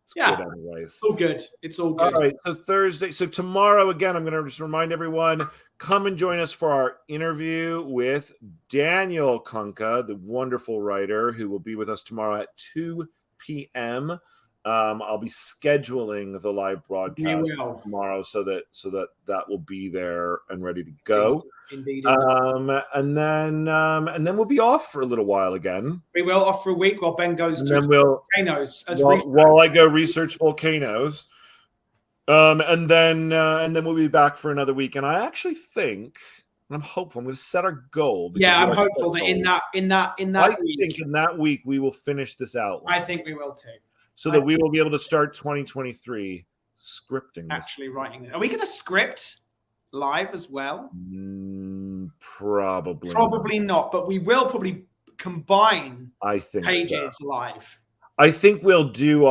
Speaker 3: it's
Speaker 2: yeah,
Speaker 3: good anyways.
Speaker 2: It's all good. It's all good.
Speaker 3: All right. So Thursday. So tomorrow again, I'm going to just remind everyone, come and join us for our interview with Daniel Kunka, the wonderful writer who will be with us tomorrow at 2 p.m. I'll be scheduling the live broadcast tomorrow so that will be there and ready to go.
Speaker 2: Indeed.
Speaker 3: And then we'll be off for a little while again.
Speaker 2: We will off for a week while Ben goes to volcanoes.
Speaker 3: While I go research volcanoes. And then we'll be back for another week. And I actually think, and I'm hopeful, I'm going to set our goal.
Speaker 2: Yeah, I'm hopeful that in that
Speaker 3: week, think in that week we will finish this outline.
Speaker 2: I think we will too.
Speaker 3: So that we will be able to start 2023 scripting.
Speaker 2: Actually writing it. Are we going to script live as well?
Speaker 3: Probably.
Speaker 2: Probably not, but we will probably combine pages live.
Speaker 3: I think we'll do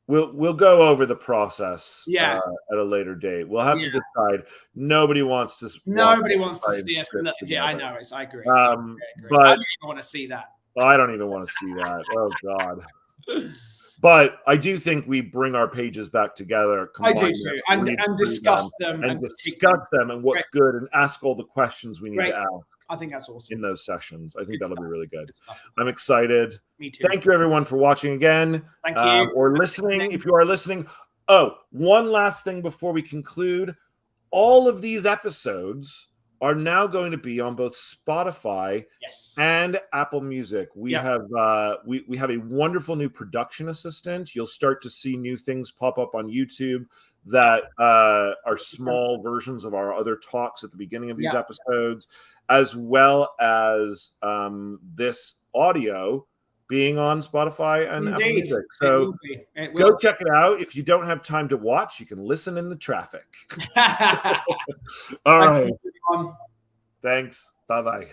Speaker 3: we'll go over the process at a later date. We'll have to decide. Nobody wants to see
Speaker 2: us. Yeah, I know. I agree.
Speaker 3: But
Speaker 2: I don't even want to see that.
Speaker 3: I don't even want to see that. Oh God. But I do think we bring our pages back together.
Speaker 2: I do too, and discuss them
Speaker 3: and what's good, and ask all the questions we need to ask.
Speaker 2: I think that's awesome
Speaker 3: in those sessions. I think that'll be really good. I'm excited.
Speaker 2: Me too.
Speaker 3: Thank you, everyone, for watching again.
Speaker 2: Thank you.
Speaker 3: Or listening, if you are listening. Oh, one last thing before we conclude. All of these episodes are now going to be on both Spotify and Apple Music. We have we have a wonderful new production assistant. You'll start to see new things pop up on YouTube that are small versions of our other talks at the beginning of these episodes, as well as this audio being on Spotify and Apple Music. So go check it out. If you don't have time to watch, you can listen in the traffic. All right. Thanks. Bye-bye.